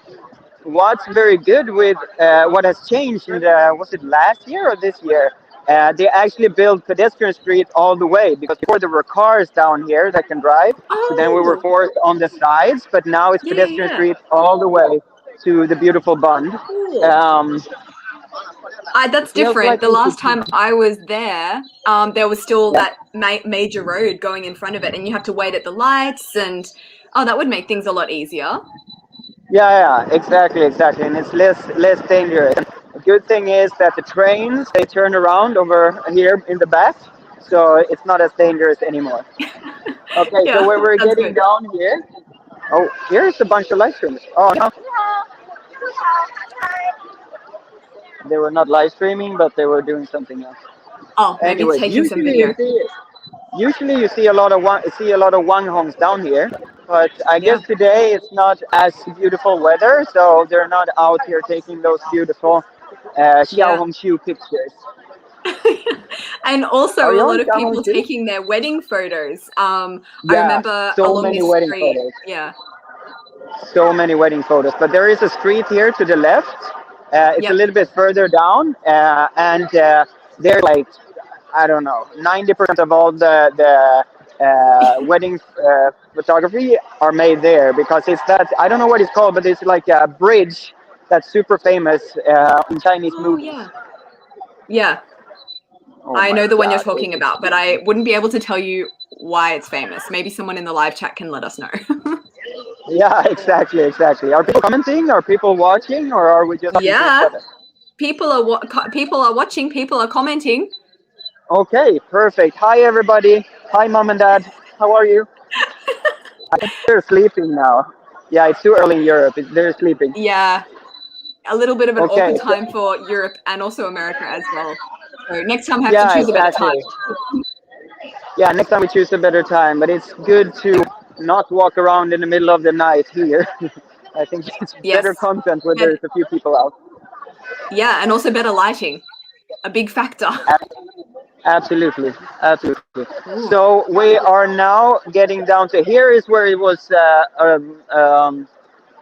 Speaker 3: what's very good with what has changed in was it last year or this year? They actually built pedestrian street all the way, because before there were cars down here that can drive, so then we were forced on the sides, but now it's pedestrian street all the way to the beautiful Bund.
Speaker 1: That's different. Like the last time I was there, there was still that major road going in front of it, and you have to wait at the lights, and that would make things a lot easier.
Speaker 3: Yeah, exactly, and it's less dangerous. And the good thing is that the trains, they turn around over here in the back, so it's not as dangerous anymore. Okay, so when we're getting down here, here's a bunch of live streamers. Oh no. They were not live streaming, but they were doing something else.
Speaker 1: Oh, maybe taking some video.
Speaker 3: Usually you see a lot of Wanghongs down here, but I guess today it's not as beautiful weather, so they're not out here taking those beautiful Xiaohongshu pictures.
Speaker 1: And also a lot of people taking their wedding photos. I remember
Speaker 3: so
Speaker 1: along
Speaker 3: many
Speaker 1: this
Speaker 3: wedding
Speaker 1: street.
Speaker 3: photos.
Speaker 1: Yeah.
Speaker 3: So many wedding photos, but there is a street here to the left. It's a little bit further down, and they're like I don't know, 90% of all the wedding photography are made there because it's that, I don't know what it's called, but it's like a bridge that's super famous in Chinese
Speaker 1: Oh
Speaker 3: movies.
Speaker 1: yeah. Yeah.
Speaker 3: Oh
Speaker 1: I
Speaker 3: my
Speaker 1: know the one you're
Speaker 3: God.
Speaker 1: talking about, but I wouldn't be able to tell you why it's famous. Maybe someone in the live chat can let us know.
Speaker 3: Yeah, exactly, exactly. Are people commenting? Are people watching? Or are we just talking to each
Speaker 1: Yeah.
Speaker 3: other?
Speaker 1: People are watching, people are commenting.
Speaker 3: Okay, perfect. Hi, everybody. Hi, mom and dad. How are you? I think they're sleeping now. Yeah, it's too early in Europe. They're sleeping.
Speaker 1: Yeah. A little bit of an
Speaker 3: Okay.
Speaker 1: awkward time for Europe and also America as well. So next time I have to
Speaker 3: Yeah,
Speaker 1: choose a better
Speaker 3: exactly.
Speaker 1: time.
Speaker 3: Yeah, next time we choose a better time. But it's good to not walk around in the middle of the night here. I think it's
Speaker 1: Yes.
Speaker 3: better content when
Speaker 1: But,
Speaker 3: there's a few people out.
Speaker 1: yeah, and also better lighting. A big factor.
Speaker 3: Absolutely, absolutely.
Speaker 1: Ooh.
Speaker 3: So we are now getting down to here is where it was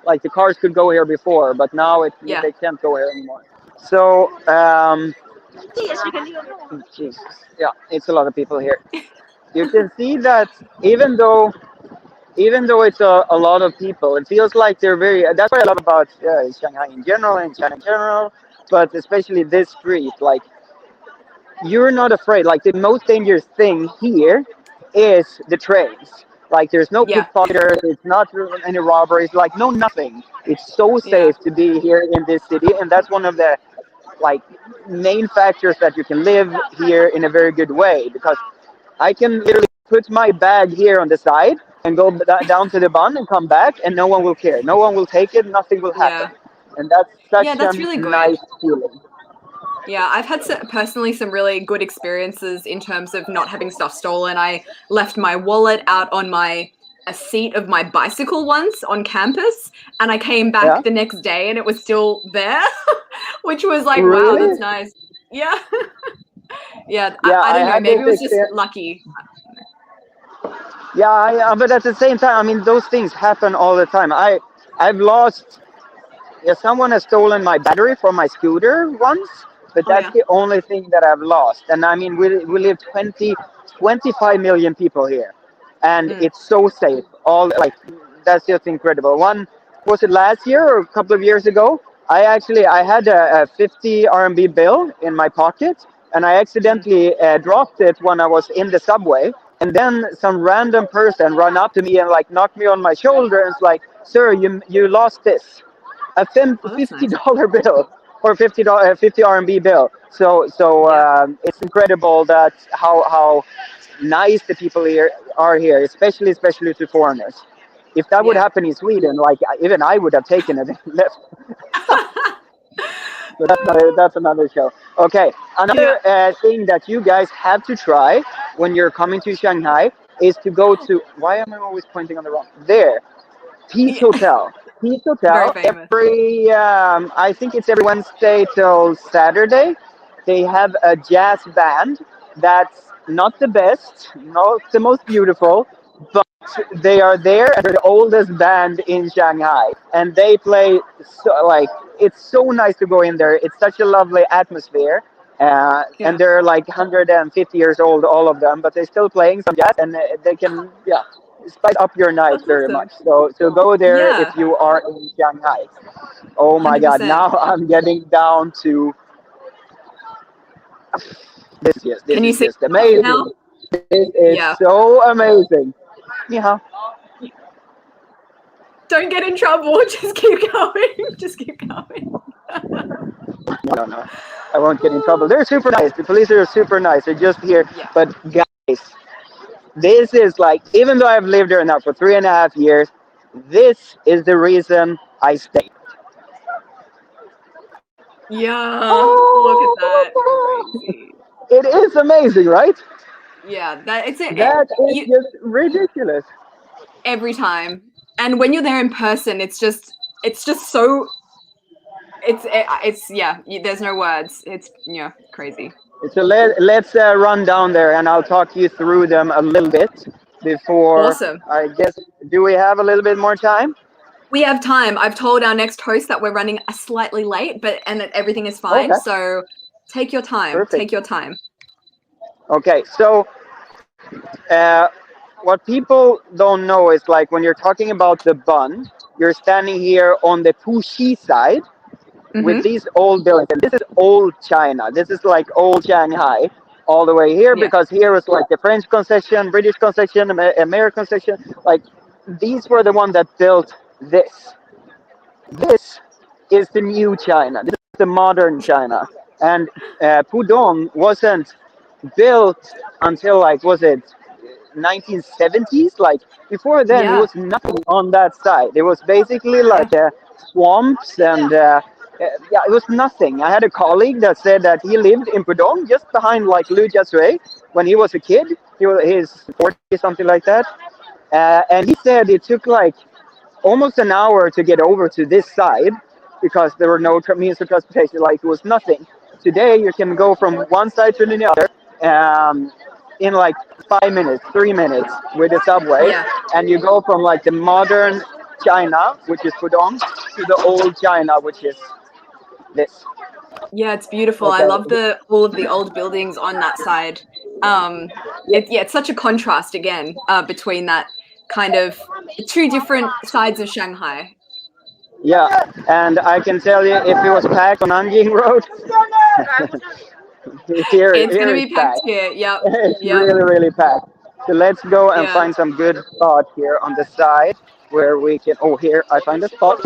Speaker 3: like the cars could go here before, but now
Speaker 1: Yeah.
Speaker 3: they can't go here anymore. So Jesus, yeah, it's a lot of people here. You can see that even though it's a lot of people, it feels like they're very. That's what I love about Shanghai in general and China in general, but especially this street. Like you're not afraid. Like the most dangerous thing here is the trains. Like there's no
Speaker 1: Yeah.
Speaker 3: pickpocketers, it's not any robberies, like no nothing. It's so
Speaker 1: Yeah.
Speaker 3: safe to be here in this city, and that's one of the like main factors that you can live here in a very good way because I can literally put my bag here on the side and go down to the Bund and come back, and no one will care. No one will take it. Nothing will happen,
Speaker 1: Yeah.
Speaker 3: and that's
Speaker 1: Yeah,
Speaker 3: such
Speaker 1: that's
Speaker 3: a
Speaker 1: really good.
Speaker 3: nice feeling.
Speaker 1: Yeah, I've had personally some really good experiences in terms of not having stuff stolen. I left my wallet out on a seat of my bicycle once on campus, and I came
Speaker 3: Yeah,
Speaker 1: back the next day and it was still there, which was like, wow,
Speaker 3: really.
Speaker 1: that's nice. Yeah. Yeah,
Speaker 3: Yeah,
Speaker 1: I
Speaker 3: I
Speaker 1: don't know.
Speaker 3: had
Speaker 1: Maybe
Speaker 3: this
Speaker 1: it was just
Speaker 3: experience.
Speaker 1: lucky.
Speaker 3: Yeah, but at the same time, I mean, those things happen all the time. I've lost. Yeah, someone has stolen my battery from my scooter once, but
Speaker 1: Oh
Speaker 3: that's
Speaker 1: yeah.
Speaker 3: the only thing that I've lost. And I mean, we live 25 million people here, and
Speaker 1: Mm.
Speaker 3: it's so safe. All like that's just incredible. One was it last year or a couple of years ago? I had a 50 RMB bill in my pocket, and I
Speaker 1: Mm.
Speaker 3: accidentally dropped it when I was in the subway. And then some random person run up to me and like knocked me on my shoulder and it's like, "Sir, you lost this." A
Speaker 1: Oh, that's
Speaker 3: $50
Speaker 1: nice.
Speaker 3: bill or $50 RMB bill. So
Speaker 1: Yeah.
Speaker 3: it's incredible that how nice the people here are here, especially to foreigners. If that would
Speaker 1: Yeah.
Speaker 3: happen in Sweden, like even I would have taken it and left. But that's another show. Okay,
Speaker 1: Yeah.
Speaker 3: another thing that you guys have to try when you're coming to Shanghai is to go to. Why am I always pointing on the wrong? There, Peace
Speaker 1: Yeah.
Speaker 3: Hotel. Peace
Speaker 1: Very
Speaker 3: Hotel.
Speaker 1: famous.
Speaker 3: I think it's every Wednesday till Saturday. They have a jazz band that's not the best, not the most beautiful, but they are there and they're the oldest band in Shanghai, and they play so like it's so nice to go in there. It's such a lovely atmosphere. And
Speaker 1: Yeah.
Speaker 3: they're like 150 years old, all of them, but they're still playing some jazz, and they can, yeah, spice up your night
Speaker 1: That's
Speaker 3: very
Speaker 1: awesome.
Speaker 3: much. So go there if
Speaker 1: Yeah.
Speaker 3: you are in Shanghai. Oh my God!
Speaker 1: 100%.
Speaker 3: Now I'm getting down to this
Speaker 1: Can you
Speaker 3: is
Speaker 1: see
Speaker 3: just
Speaker 1: now?
Speaker 3: amazing. This is
Speaker 1: Yeah.
Speaker 3: so amazing. Yeah.
Speaker 1: Don't get in trouble. Just keep going. Just keep going.
Speaker 3: No, no, I won't get in trouble. They're super nice. The police are super nice. They're just here.
Speaker 1: Yeah.
Speaker 3: But guys, this is like, even though I've lived here now for 3.5 years, this is the reason I stay.
Speaker 1: Yeah. Look at that.
Speaker 3: Oh,
Speaker 1: Crazy.
Speaker 3: it is amazing, right?
Speaker 1: Yeah. That it's
Speaker 3: That is
Speaker 1: you
Speaker 3: just ridiculous.
Speaker 1: every time. And when you're there in person, it's just so it's yeah. There's no words. It's yeah, crazy.
Speaker 3: So let's run down there and I'll talk you through them a little bit before,
Speaker 1: Awesome.
Speaker 3: I guess, do we have a little bit more time?
Speaker 1: We have time. I've told our next host that we're running a slightly late, but and that everything is fine.
Speaker 3: Okay,
Speaker 1: So take your time.
Speaker 3: perfect.
Speaker 1: Take your time.
Speaker 3: Okay, so uh, what people don't know is like when you're talking about the Bund, you're standing here on the Puxi side with
Speaker 1: Mm-hmm.
Speaker 3: these old buildings. And this is old China. This is like old Shanghai all the way here
Speaker 1: Yeah.
Speaker 3: because here was like the French concession, British concession, American concession. Like these were the ones that built this. This is the new China. This is the modern China. And Pudong wasn't built until like, was it 1970s? Like before then, it
Speaker 1: Yeah.
Speaker 3: was nothing on that side. It was basically
Speaker 1: Yeah.
Speaker 3: like swamps and yeah, it was nothing. I had a colleague that said that he lived in Pudong, just behind like Lu Jiasui, when he was a kid. He's 40 something like that, and he said it took like almost an hour to get over to this side because there were no means of transportation. Like it was nothing. Today you can go from one side to the other in like 5 minutes, 3 minutes with the subway,
Speaker 1: Yeah.
Speaker 3: and you go from like the modern China, which is Pudong, to the old China, which is this.
Speaker 1: Yeah, it's beautiful. I
Speaker 3: Okay.
Speaker 1: love the all of the old buildings on that side. It's such a contrast again between that kind of two different sides of Shanghai.
Speaker 3: Yeah, and I can tell you, if it was packed on Nanjing Road,
Speaker 1: It's gonna
Speaker 3: here
Speaker 1: be
Speaker 3: it's
Speaker 1: packed
Speaker 3: packed.
Speaker 1: here. Yep.
Speaker 3: It's
Speaker 1: Yep.
Speaker 3: really, really packed. So let's go and
Speaker 1: Yeah.
Speaker 3: find some good spot here on the side where we can. Oh, here I find a spot.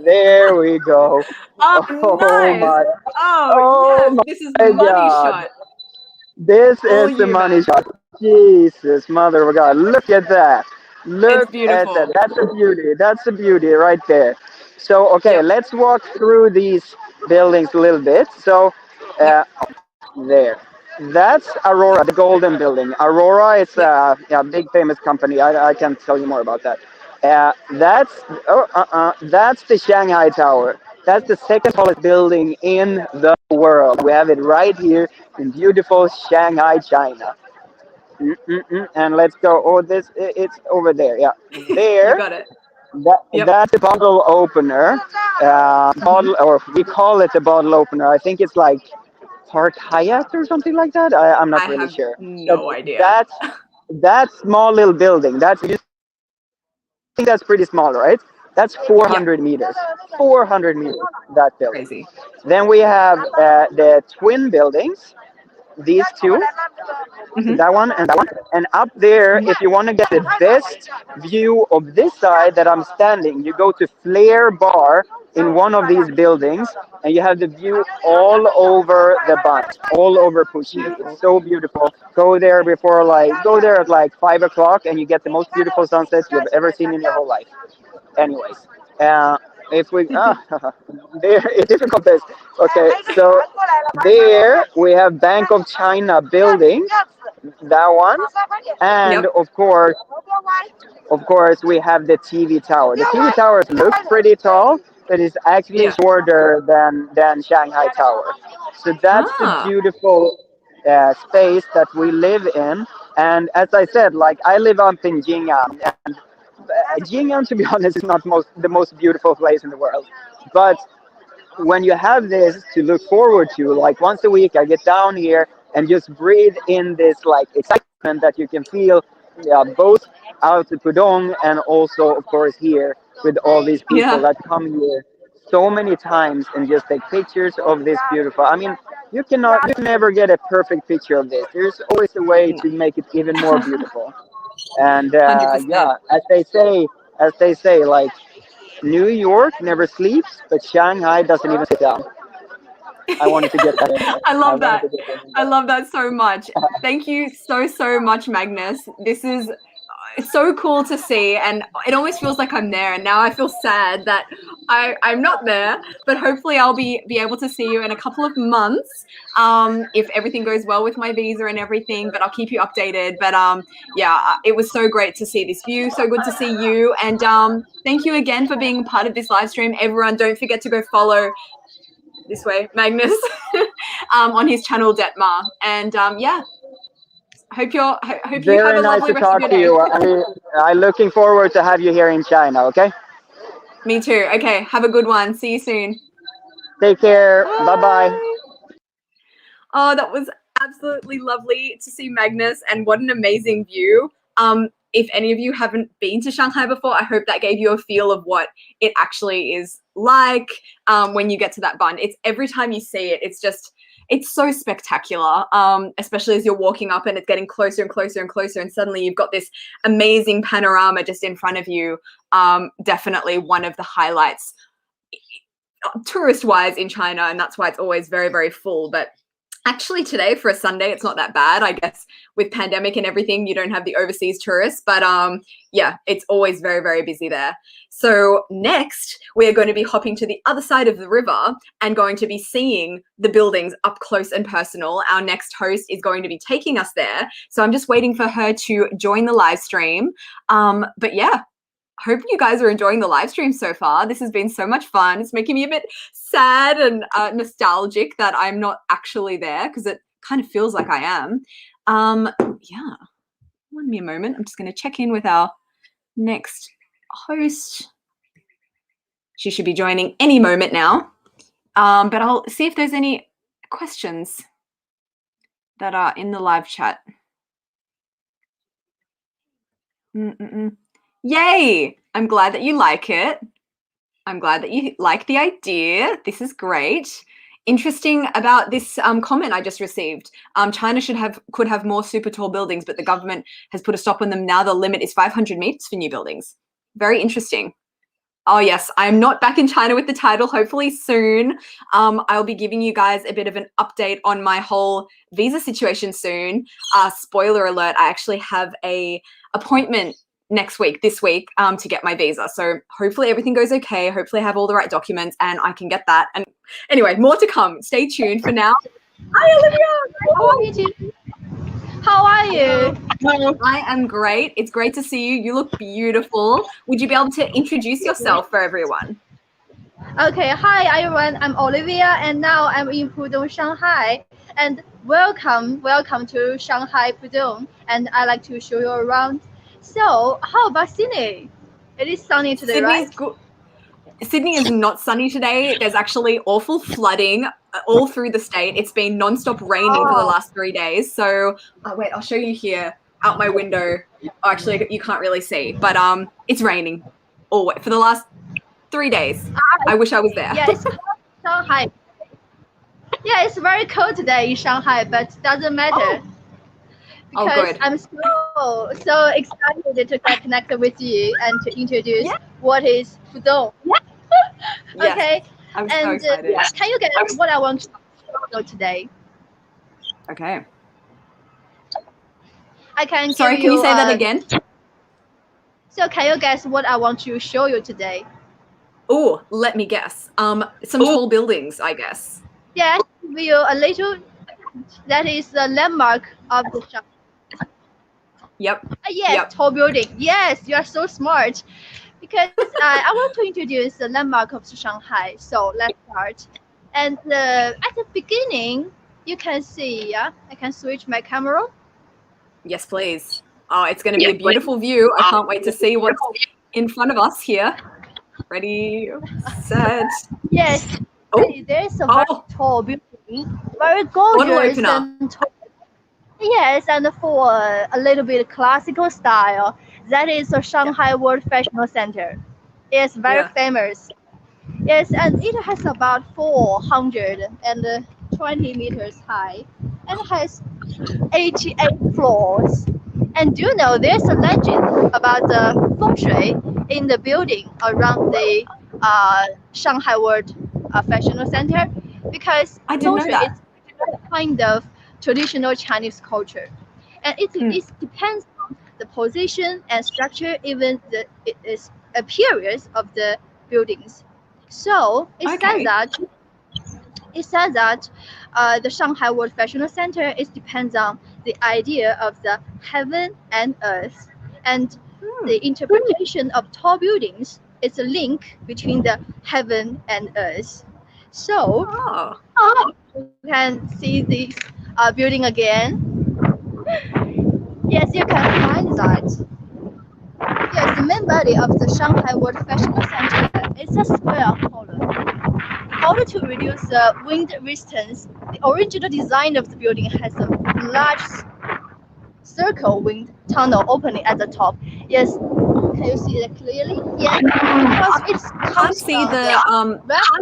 Speaker 3: There we go.
Speaker 1: Oh,
Speaker 3: Oh
Speaker 1: nice.
Speaker 3: my!
Speaker 1: Oh, yes.
Speaker 3: Oh
Speaker 1: This is
Speaker 3: my
Speaker 1: money
Speaker 3: God!
Speaker 1: shot.
Speaker 3: This
Speaker 1: All
Speaker 3: is the
Speaker 1: you,
Speaker 3: money
Speaker 1: man.
Speaker 3: shot. Jesus, mother of God! Look at that!
Speaker 1: It's
Speaker 3: Look at that!
Speaker 1: beautiful.
Speaker 3: That's a beauty. That's a beauty right there. So okay,
Speaker 1: Yep.
Speaker 3: let's walk through these buildings a little bit. So
Speaker 1: Yep.
Speaker 3: uh, there. That's Aurora, the Golden Building. Aurora is
Speaker 1: Yep.
Speaker 3: a yeah, big famous company. I can tell you more about that. That's the Shanghai Tower. That's the second tallest building in the world. We have it right here in beautiful Shanghai, China. And let's go. Oh, it's over there. Yeah,
Speaker 1: You
Speaker 3: there.
Speaker 1: got it.
Speaker 3: That,
Speaker 1: Yep.
Speaker 3: that's a bottle opener.
Speaker 1: Hmm.
Speaker 3: Bottle, or we call it a bottle opener. I think it's like Park Hyatt or something like that. I'm not
Speaker 1: I
Speaker 3: really
Speaker 1: have
Speaker 3: sure. But
Speaker 1: no idea.
Speaker 3: that's that small little building. You think that's pretty small, right? That's
Speaker 1: Yep.
Speaker 3: 400 meters. 400 meters. That building.
Speaker 1: Crazy.
Speaker 3: Then we have the twin buildings. These two,
Speaker 1: Hmm.
Speaker 3: that one and that one. And up there, if you want to get the best view of this side that I'm standing, you go to Flair Bar in one of these buildings, and you have the view all over the Bund, all over Puxi. It's
Speaker 1: Beautiful.
Speaker 3: so beautiful. Go there at like 5 o'clock, and you get the most beautiful sunsets you've ever seen in your whole life. Anyways, uh, if we there it's difficult this. Okay, so there we have Bank of China building, that one, and
Speaker 1: Yep.
Speaker 3: of course we have the TV tower. The TV towers look pretty tall, but it's actually
Speaker 1: Yeah.
Speaker 3: shorter than Shanghai Tower. So that's the
Speaker 1: Ah.
Speaker 3: beautiful space that we live in. And as I said, like I live up in Jing'an, and Jing'an, to be honest, is not the most beautiful place in the world. But when you have this to look forward to, like once a week, I get down here and just breathe in this like excitement that you can feel, both out to Pudong and also, of course, here with all these people
Speaker 1: Yeah.
Speaker 3: that come here so many times and just take pictures of this beautiful. I mean, you can never get a perfect picture of this. There's always a way
Speaker 1: No.
Speaker 3: to make it even more beautiful. And
Speaker 1: 100%.
Speaker 3: yeah, as they say, like New York never sleeps, but Shanghai doesn't even sit down. I wanted to get that in there.
Speaker 1: I
Speaker 3: I
Speaker 1: love
Speaker 3: wanted
Speaker 1: that.
Speaker 3: to get that in
Speaker 1: I
Speaker 3: there.
Speaker 1: love that so much. Thank you so, so much, Magnus. This is it's so cool to see, and it almost feels like I'm there. And now I feel sad that I'm not there, but hopefully I'll be able to see you in a couple of months, if everything goes well with my visa and everything. But I'll keep you updated. But yeah, it was so great to see this view. So good to see you, and thank you again for being part of this live stream. Everyone, don't forget to go follow this way, Magnus, on his channel Detmar. And yeah, hope you have
Speaker 3: Very
Speaker 1: a
Speaker 3: nice
Speaker 1: lovely
Speaker 3: to
Speaker 1: rest of
Speaker 3: talk
Speaker 1: your
Speaker 3: to
Speaker 1: day.
Speaker 3: you. I'm looking forward to have you here in China. Okay.
Speaker 1: Me too. Okay, have a good one. See you soon.
Speaker 3: Take care. Bye bye.
Speaker 1: Bye. Oh, that was absolutely lovely to see Magnus, and what an amazing view. If any of you haven't been to Shanghai before, I hope that gave you a feel of what it actually is like when you get to that Bund. It's every time you see it, it's so spectacular, especially as you're walking up and it's getting closer and closer and closer, and suddenly you've got this amazing panorama just in front of you. Definitely one of the highlights tourist-wise in China, and that's why it's always very, very full. But actually today for a Sunday, it's not that bad. I guess with pandemic and everything, you don't have the overseas tourists, but yeah, it's always very, very busy there. So next, we are going to be hopping to the other side of the river and going to be seeing the buildings up close and personal. Our next host is going to be taking us there. So I'm just waiting for her to join the live stream. But yeah, hope you guys are enjoying the live stream so far. This has been so much fun. It's making me a bit sad and nostalgic that I'm not actually there, because it kind of feels like I am. Yeah, give me a moment. I'm just going to check in with our next host. She should be joining any moment now. But I'll see if there's any questions that are in the live chat. Yay! I'm glad that you like it. I'm glad that you like the idea. This is great. Interesting about this comment I just received. China could have more super tall buildings, but the government has put a stop on them. Now the limit is 500 meters for new buildings. Very interesting. Oh yes, I'm not back in China with the title. Hopefully soon. I'll be giving you guys a bit of an update on my whole visa situation soon. Spoiler alert, I actually have a appointment this week, to get my visa. So hopefully everything goes okay. Hopefully I have all the right documents and I can get that. And anyway, more to come. Stay tuned for now. Hi, Olivia.
Speaker 4: How are you?
Speaker 1: I am great. It's great to see you. You look beautiful. Would you be able to introduce yourself for everyone?
Speaker 4: Okay. Hi, everyone. I'm Olivia, and now I'm in Pudong, Shanghai. And welcome to Shanghai, Pudong. And I'd like to show you around. So, how about Sydney? It is sunny today, right?
Speaker 1: Sydney is not sunny today. There's actually awful flooding all through the state. It's been non-stop raining for the last 3 days. So, wait, I'll show you here out my window. Oh, actually, you can't really see, but it's raining for the last 3 days. I wish I was there.
Speaker 4: Yeah, it's Shanghai. Yeah, it's very cold today in Shanghai, but doesn't matter. Because
Speaker 1: good.
Speaker 4: I'm so excited to get connected with you and to introduce what is Pudong. Okay.
Speaker 1: Yes, I'm so excited.
Speaker 4: Can you guess what I want to show today?
Speaker 1: Okay.
Speaker 4: I can.
Speaker 1: Sorry, can you say that again?
Speaker 4: So can you guess what I want to show you today?
Speaker 1: Oh, let me guess. Some tall buildings, I guess.
Speaker 4: Yes, a little. That is the landmark of the Shanghai.
Speaker 1: Yep.
Speaker 4: Yes,
Speaker 1: yep.
Speaker 4: Tall building. Yes, you are so smart. Because I want to introduce the landmark of Shanghai. So let's start. And at the beginning, you can see, I can switch my camera.
Speaker 1: Yes, please. Oh, it's going to be a beautiful view. I can't wait to see what's in front of us here. Ready, set.
Speaker 4: Yes.
Speaker 1: Oh.
Speaker 4: There's a very tall building, very gorgeous and tall. Yes, and for a little bit classical style, that is the Shanghai World Fashion Center. It's very famous. Yes, and it has about 420 meters high and has 88 floors. And do you know there's a legend about the feng shui in the building around the Shanghai World Fashion Center? Because
Speaker 1: I didn't know that.
Speaker 4: It's kind of traditional Chinese culture, and it depends on the position and structure, even the appearance of the buildings. So it says that the Shanghai World Fashion Center depends on the idea of the heaven and earth, and the interpretation of tall buildings is a link between the heaven and earth. So you can see this building again. Yes, you can find that. Yes, the main body of the Shanghai World Fashion Center is a square column. order to reduce the wind resistance, the original design of the building has a large circle wind tunnel opening at the top. Yes, can you see that clearly? Yeah, because it's
Speaker 1: Can't see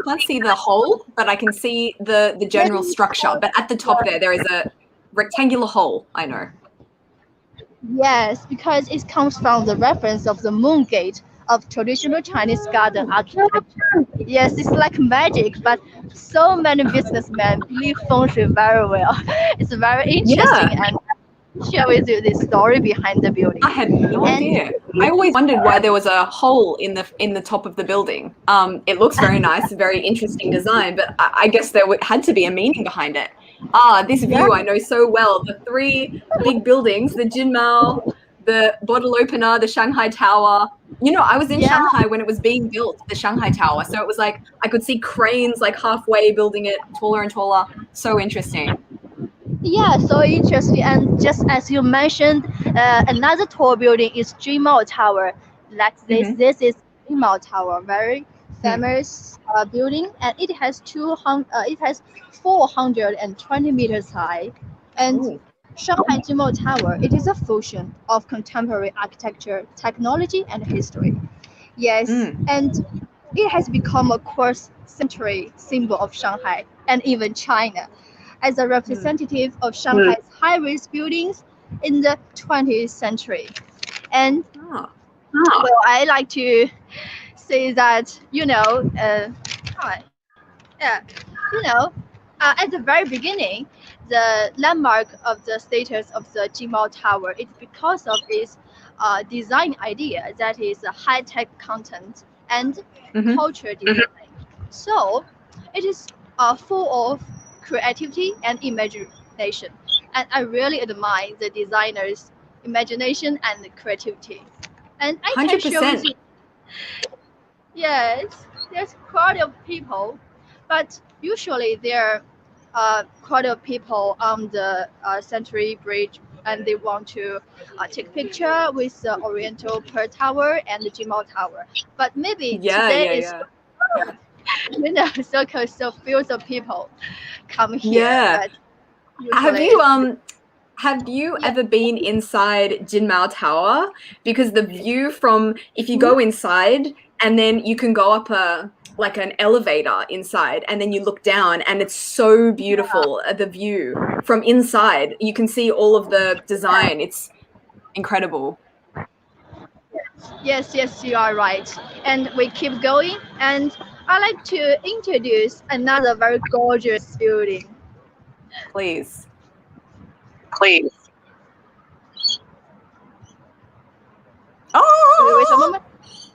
Speaker 1: can't see the hole, but I can see the general structure. But at the top there is a rectangular hole. I know.
Speaker 4: Yes, because it comes from the reference of the moon gate of traditional Chinese garden architecture. Yes, it's like magic, but so many businessmen believe feng shui very well. It's very interesting, and I'll share with you the story behind the building.
Speaker 1: I had no idea. I always wondered why there was a hole in the top of the building. It looks very nice, very interesting design, but I guess there had to be a meaning behind it. This view I know so well. The three big buildings, the Jinmao, the bottle opener, the Shanghai Tower. You know, I was in Shanghai when it was being built, the Shanghai Tower. So it was like I could see cranes like halfway building it taller and taller. So interesting.
Speaker 4: Yeah, so interesting. And just as you mentioned, another tall building is Jinmao Tower. Like this, this is Jinmao Tower, very famous building, and it has 420 meters high. And Shanghai Jinmao Tower, it is a fusion of contemporary architecture, technology, and history. Yes, and it has become a quarter-century symbol of Shanghai and even China, as a representative of Shanghai's high-rise buildings in the 20th century. And well, I like to say that, at the very beginning, the landmark of the status of the Jinmao Tower is because of its design idea, that is high-tech content and culture design. So it is full of creativity and imagination, and I really admire the designer's imagination and creativity. And I can show you. Yes, there's quite of people, but usually there are quite of people on the Century Bridge, and they want to take picture with the Oriental Pearl Tower and the Jinmao Tower. But maybe today is so few of people come here. But
Speaker 1: have you ever been inside Jinmao Tower? Because the view from, if you go inside and then you can go up like an elevator inside, and then you look down and it's so beautiful, the view from inside. You can see all of the design. It's incredible.
Speaker 4: Yes, you are right. And we keep going, and I'd like to introduce another very gorgeous building.
Speaker 1: Please.
Speaker 4: Oh! Wait a moment.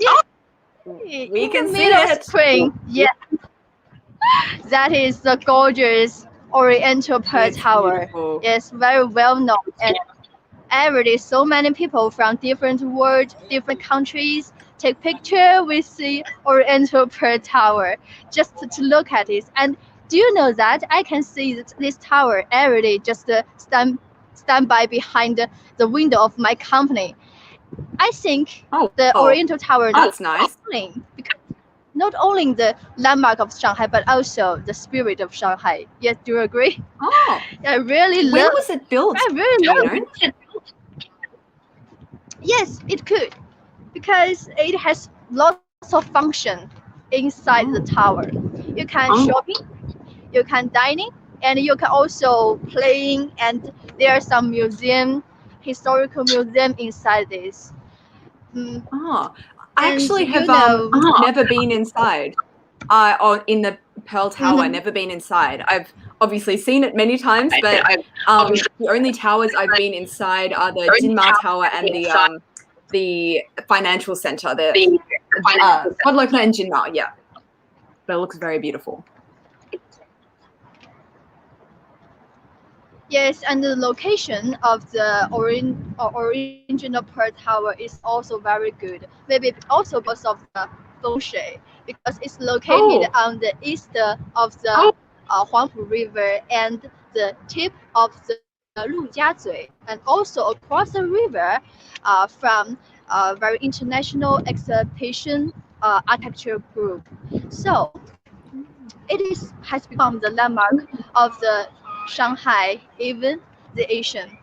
Speaker 4: Yeah.
Speaker 1: We can see it.
Speaker 4: Screen. Yeah. That is the gorgeous Oriental Pearl Tower.
Speaker 1: Beautiful.
Speaker 4: It's very well known, and every day so many people from different world, different countries take picture with the Oriental Pearl Tower just to look at it. And do you know that I can see this tower every day, just stand by behind the window of my company. I think the Oriental Tower
Speaker 1: that's nice.
Speaker 4: Because not only the landmark of Shanghai, but also the spirit of Shanghai. Yes, do you agree?
Speaker 1: Oh,
Speaker 4: I really love.
Speaker 1: When was it built?
Speaker 4: I really love it. Yes, it could, because it has lots of function inside the tower. You can shopping, you can dining, and you can also playing, and there are some historical museum inside this.
Speaker 1: I actually have never been inside. Or in the Pearl Tower, never been inside. I've obviously seen it many times, but the only towers I've been inside are the Jinmao Tower and the financial center, the Podlokna and Jinmao. Yeah, but it looks very beautiful.
Speaker 4: Yes, and the location of the original Pearl Tower is also very good. Maybe also because of the feng shui, because it's located on the east of the Huangpu River and the tip of the Lujiazui, and also across the river from a very international exhibition architecture group. So has become the landmark of the Shanghai, even the Asian.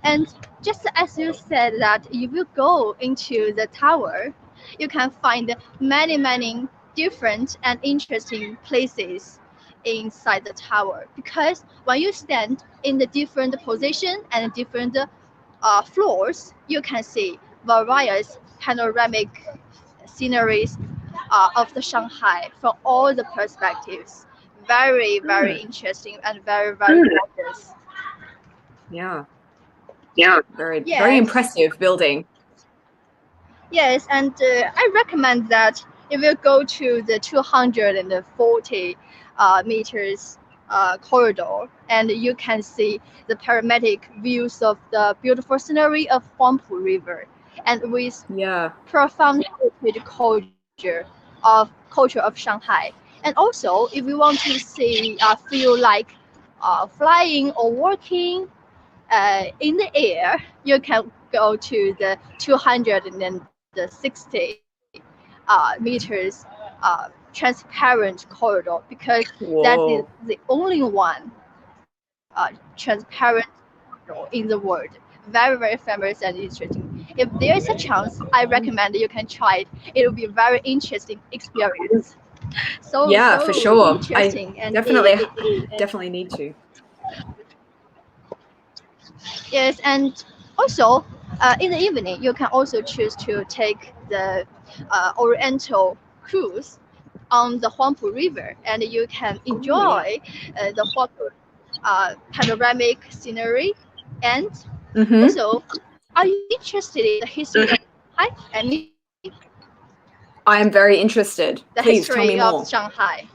Speaker 4: And just as you said that if you go into the tower, you can find many different and interesting places inside the tower, because when you stand in the different position and different floors, you can see various panoramic sceneries of the Shanghai from all the perspectives. Very interesting and very gorgeous.
Speaker 1: Yeah.
Speaker 3: Yeah.
Speaker 1: Very
Speaker 4: Yes.
Speaker 1: impressive building.
Speaker 4: Yes, and I recommend that if you go to the 240 meters corridor, and you can see the panoramic views of the beautiful scenery of Huangpu River, and with profound heritage culture of Shanghai. And also, if you want to see feel like flying or walking in the air, you can go to the 260 meters transparent corridor, because that is the only one transparent corridor in the world. Very famous and interesting. If there is a chance, I recommend you can try it. It will be a very interesting experience. So
Speaker 1: for sure.
Speaker 4: Interesting.
Speaker 1: I
Speaker 4: and
Speaker 1: definitely need to.
Speaker 4: Yes, and also in the evening, you can also choose to take the Oriental cruise on the Huangpu River, and you can enjoy the Huangpu panoramic scenery. And also, are you interested in the history of Shanghai?
Speaker 1: I am very interested.
Speaker 4: The
Speaker 1: Please
Speaker 4: history
Speaker 1: tell me more.
Speaker 4: of Shanghai.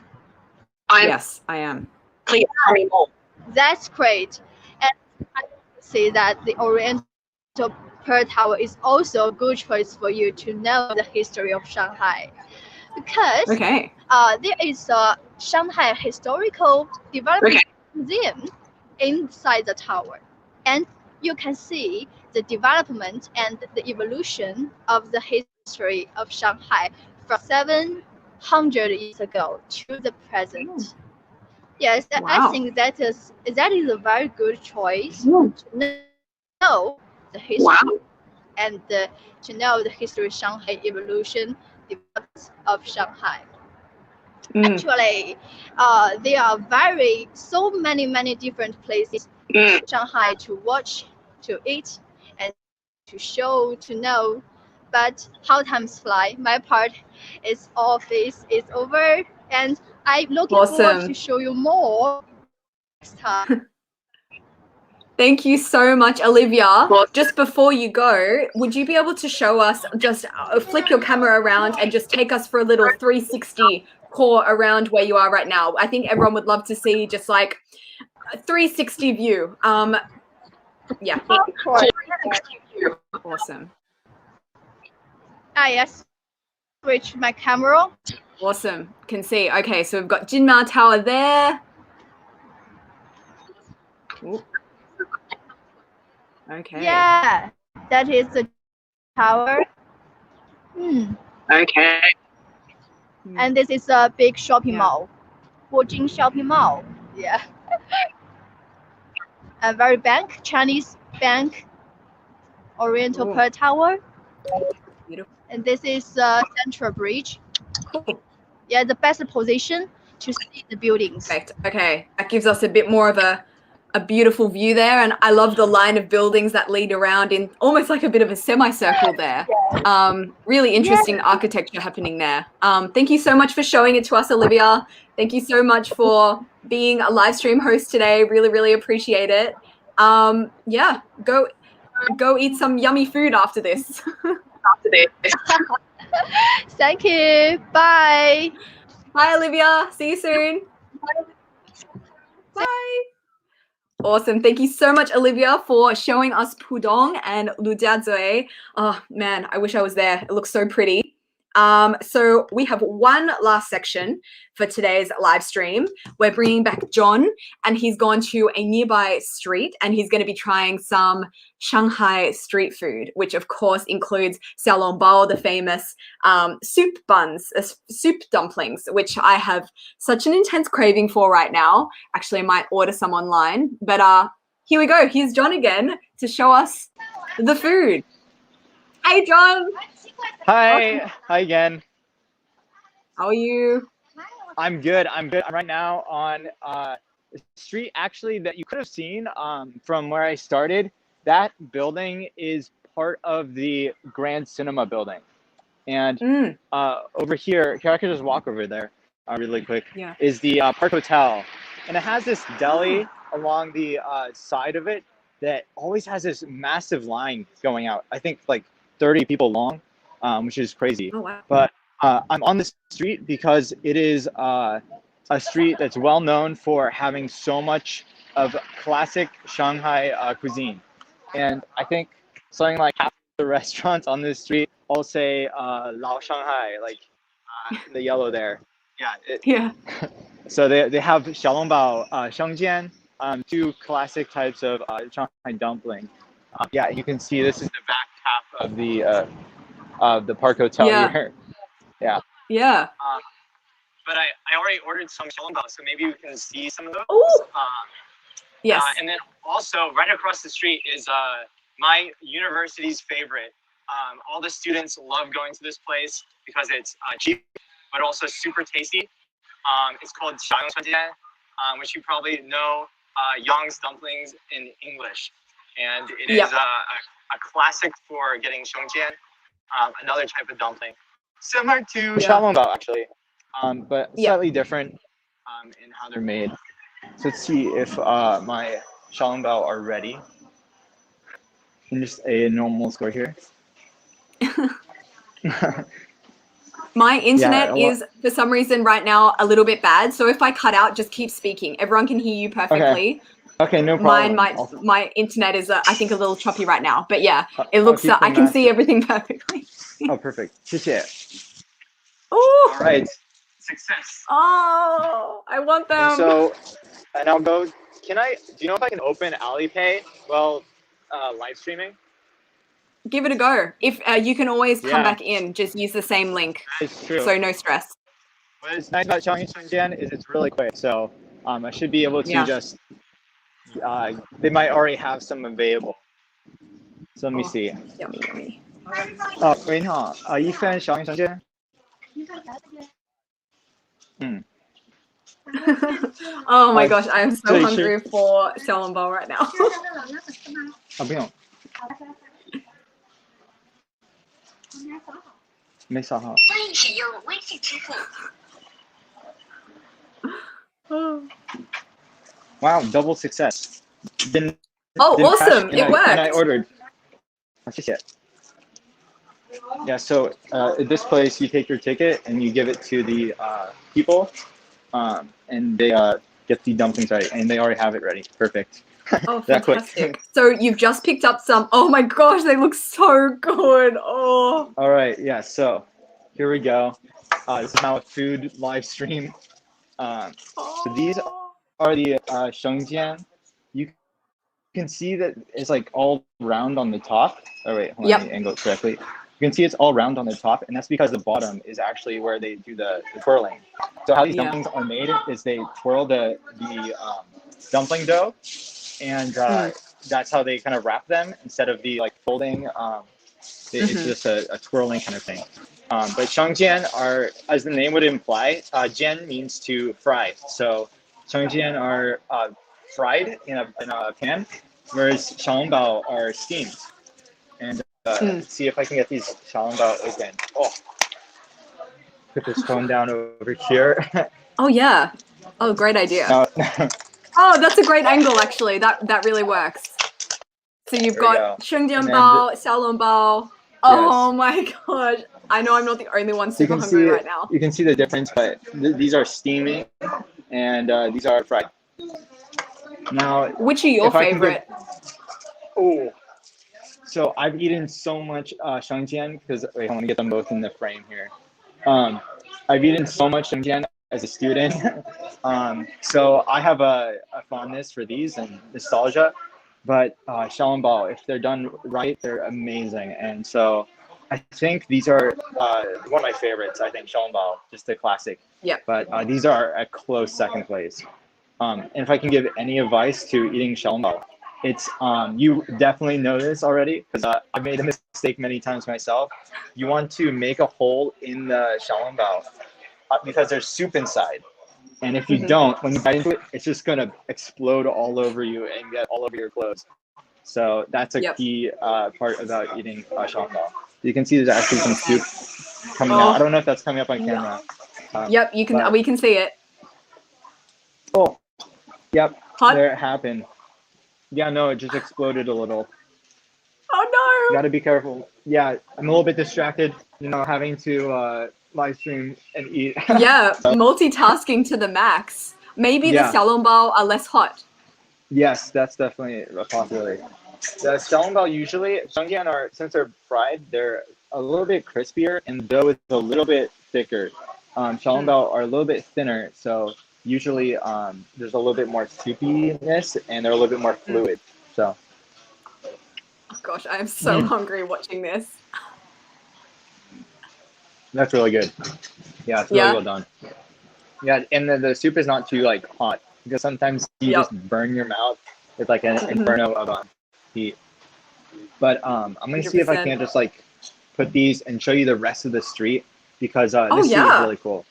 Speaker 1: Yes, I am.
Speaker 3: Please tell me more.
Speaker 4: That's great. And I say that the Oriental Pearl Tower is also a good choice for you to know the history of Shanghai, because there is a Shanghai Historical Development Museum inside the tower, and you can see the development and the evolution of the history of Shanghai from 700 years ago to the present. Yes, I think that is a very good choice to know the history and to know the history of Shanghai evolution, development of Shanghai. Actually, there are so many different places in Shanghai to watch, to eat, and to show, to know. But how times fly. My part is over, and I'm looking forward to show you more next time.
Speaker 1: Thank you so much, Olivia. Just before you go, would you be able to show us, just flip your camera around and just take us for a little 360 tour around where you are right now? I think everyone would love to see just like a 360 view. Yeah. Awesome.
Speaker 4: Yes. Switch my camera.
Speaker 1: Awesome. Can see. Okay, so we've got Jinma Tower there. Ooh. Okay.
Speaker 4: Yeah, that is the tower.
Speaker 3: Okay.
Speaker 4: And this is a big shopping mall, Pudong shopping mall. Yeah. A very Chinese bank, Oriental Pearl Tower.
Speaker 1: Beautiful.
Speaker 4: And this is Central Bridge.
Speaker 1: Cool.
Speaker 4: Yeah, the best position to see the buildings.
Speaker 1: Perfect. Okay, that gives us a bit more of a beautiful view there, and I love the line of buildings that lead around in almost like a bit of a semicircle there. Really interesting architecture happening there. Thank you so much for showing it to us, Olivia. Thank you so much for being a live stream host today. Really appreciate it. Yeah, go eat some yummy food after this.
Speaker 4: Thank you. Bye.
Speaker 1: Bye, Olivia. See you soon. Bye. Awesome. Thank you so much, Olivia, for showing us Pudong and Lujiazui. Oh, man, I wish I was there. It looks so pretty. So we have one last section for today's live stream. We're bringing back John, and he's gone to a nearby street, and he's going to be trying some Shanghai street food, which of course includes xiaolongbao, the famous soup buns, soup dumplings, which I have such an intense craving for right now. Actually, I might order some online, but here we go. Here's John again to show us the food. Hey, John.
Speaker 2: Hi. Hi again.
Speaker 1: How are you?
Speaker 2: I'm good. I'm right now on a street actually that you could have seen from where I started. That building is part of the Grand Cinema building. And over here I could just walk over there really quick, is the Park Hotel. And it has this deli along the side of it that always has this massive line going out. I think like 30 people long, which is crazy.
Speaker 1: Oh, wow.
Speaker 2: But I'm on this street because it is a street that's well known for having so much of classic Shanghai cuisine. And I think something like half the restaurants on this street all say Lao Shanghai, like the yellow there. Yeah. So they have xiaolongbao, shengjian, two classic types of Shanghai dumpling. Yeah, you can see this is the back half of the Park Hotel here.
Speaker 1: Yeah.
Speaker 2: But I already ordered some xiaolongbao, so maybe we can see some of those.
Speaker 1: Oh. Yes.
Speaker 2: And then also right across the street is my university's favorite. All the students love going to this place because it's cheap, but also super tasty. It's called Xiaoyongjian, which you probably know, Yong's dumplings in English. And it is a classic for getting shengjian, another type of dumpling. Similar to xiaolongbao, actually, but slightly different in how they're made. So let's see if my xiaolongbao are ready. And just a normal score here.
Speaker 1: My internet is, for some reason, right now a little bit bad. So if I cut out, just keep speaking. Everyone can hear you perfectly.
Speaker 2: Okay, no problem.
Speaker 1: My internet is, I think, a little choppy right now. But yeah, it looks, I can see everything perfectly.
Speaker 2: Oh, perfect. 谢谢.
Speaker 1: Oh.
Speaker 2: All right. Success.
Speaker 1: Oh, I want them.
Speaker 2: And so, and I'll go. Do you know if I can open Alipay while live streaming?
Speaker 1: Give it a go. If you can always come back in, just use the same link.
Speaker 2: It's true.
Speaker 1: So no stress.
Speaker 2: What's nice about Shangjian is it's really quick. So I should be able to just. They might already have some available. So let me see.
Speaker 1: Yummy, yummy.
Speaker 2: 喂，你好，一份小鱼生煎。
Speaker 1: Oh my gosh, I am so hungry for xiaolongbao right now.
Speaker 2: 不用。没扫好。欢迎使用微信支付。Wow, double success.
Speaker 1: Awesome! It worked.
Speaker 2: And I ordered. 谢谢. Yeah, so at this place, you take your ticket and you give it to the people, and they get the dumplings ready, and they already have it ready. Perfect.
Speaker 1: Oh, fantastic. So you've just picked up some. Oh my gosh, they look so good. Oh.
Speaker 2: All right, yeah, so here we go. This is now a food live stream. So these are the shengjian. You can see that it's like all round on the top. Oh wait, hold on, let me angle it correctly. You can see it's all round on the top, and that's because the bottom is actually where they do the twirling. So how these dumplings are made is they twirl the dumpling dough, and that's how they kind of wrap them instead of the like folding. It's just a twirling kind of thing. But shengjian are, as the name would imply, jian means to fry. So shengjian are fried in a pan, whereas xiaolongbao are steamed. And let's see if I can get these xiaolongbao open. Oh, put this phone down over here.
Speaker 1: Oh yeah. Oh, great idea. Oh, that's a great angle actually. That really works. So you've got shengjianbao, xiaolongbao. Oh my gosh. I know I'm not the only one super hungry right now.
Speaker 2: You can see the difference, but these are steaming and these are fried. Now,
Speaker 1: which are your favorite?
Speaker 2: So I've eaten so much shengjian because wait, I want to get them both in the frame here. I've eaten so much Shenzhen as a student, so I have a fondness for these and nostalgia. But xiaolongbao, if they're done right, they're amazing. And so I think these are one of my favorites. I think xiaolongbao, just a classic.
Speaker 1: Yeah.
Speaker 2: But these are a close second place. And if I can give any advice to eating xiaolongbao, it's you definitely know this already because I've made a mistake many times myself. You want to make a hole in the xiaolongbao because there's soup inside. And if you don't, when you bite into it, it's just gonna explode all over you and get all over your clothes. So that's a key part about eating xiaolongbao. You can see there's actually some soup coming out. I don't know if that's coming up on camera.
Speaker 1: Yep, you can. We can see it.
Speaker 2: Oh, yep.
Speaker 1: Hot?
Speaker 2: There it happened. Yeah, no, it just exploded a little.
Speaker 1: Oh
Speaker 2: You
Speaker 1: no!
Speaker 2: gotta be careful. Yeah, I'm a little bit distracted. You know, having to live stream and eat.
Speaker 1: Yeah, multitasking to the max. Maybe the xiaolongbao are less hot.
Speaker 2: Yes, that's definitely a possibility. The xiaolongbao usually, Shangjian are, since they're fried, they're a little bit crispier and the dough is a little bit thicker. Xiaolongbao are a little bit thinner, so usually there's a little bit more soupiness and they're a little bit more fluid. So.
Speaker 1: Oh gosh, I am so hungry watching this.
Speaker 2: That's really good. Yeah, it's really well done. Yeah, and the soup is not too like hot because sometimes you just burn your mouth with like an inferno of heat. But I'm gonna see if I can just like put these and show you the rest of the street because this street is really cool.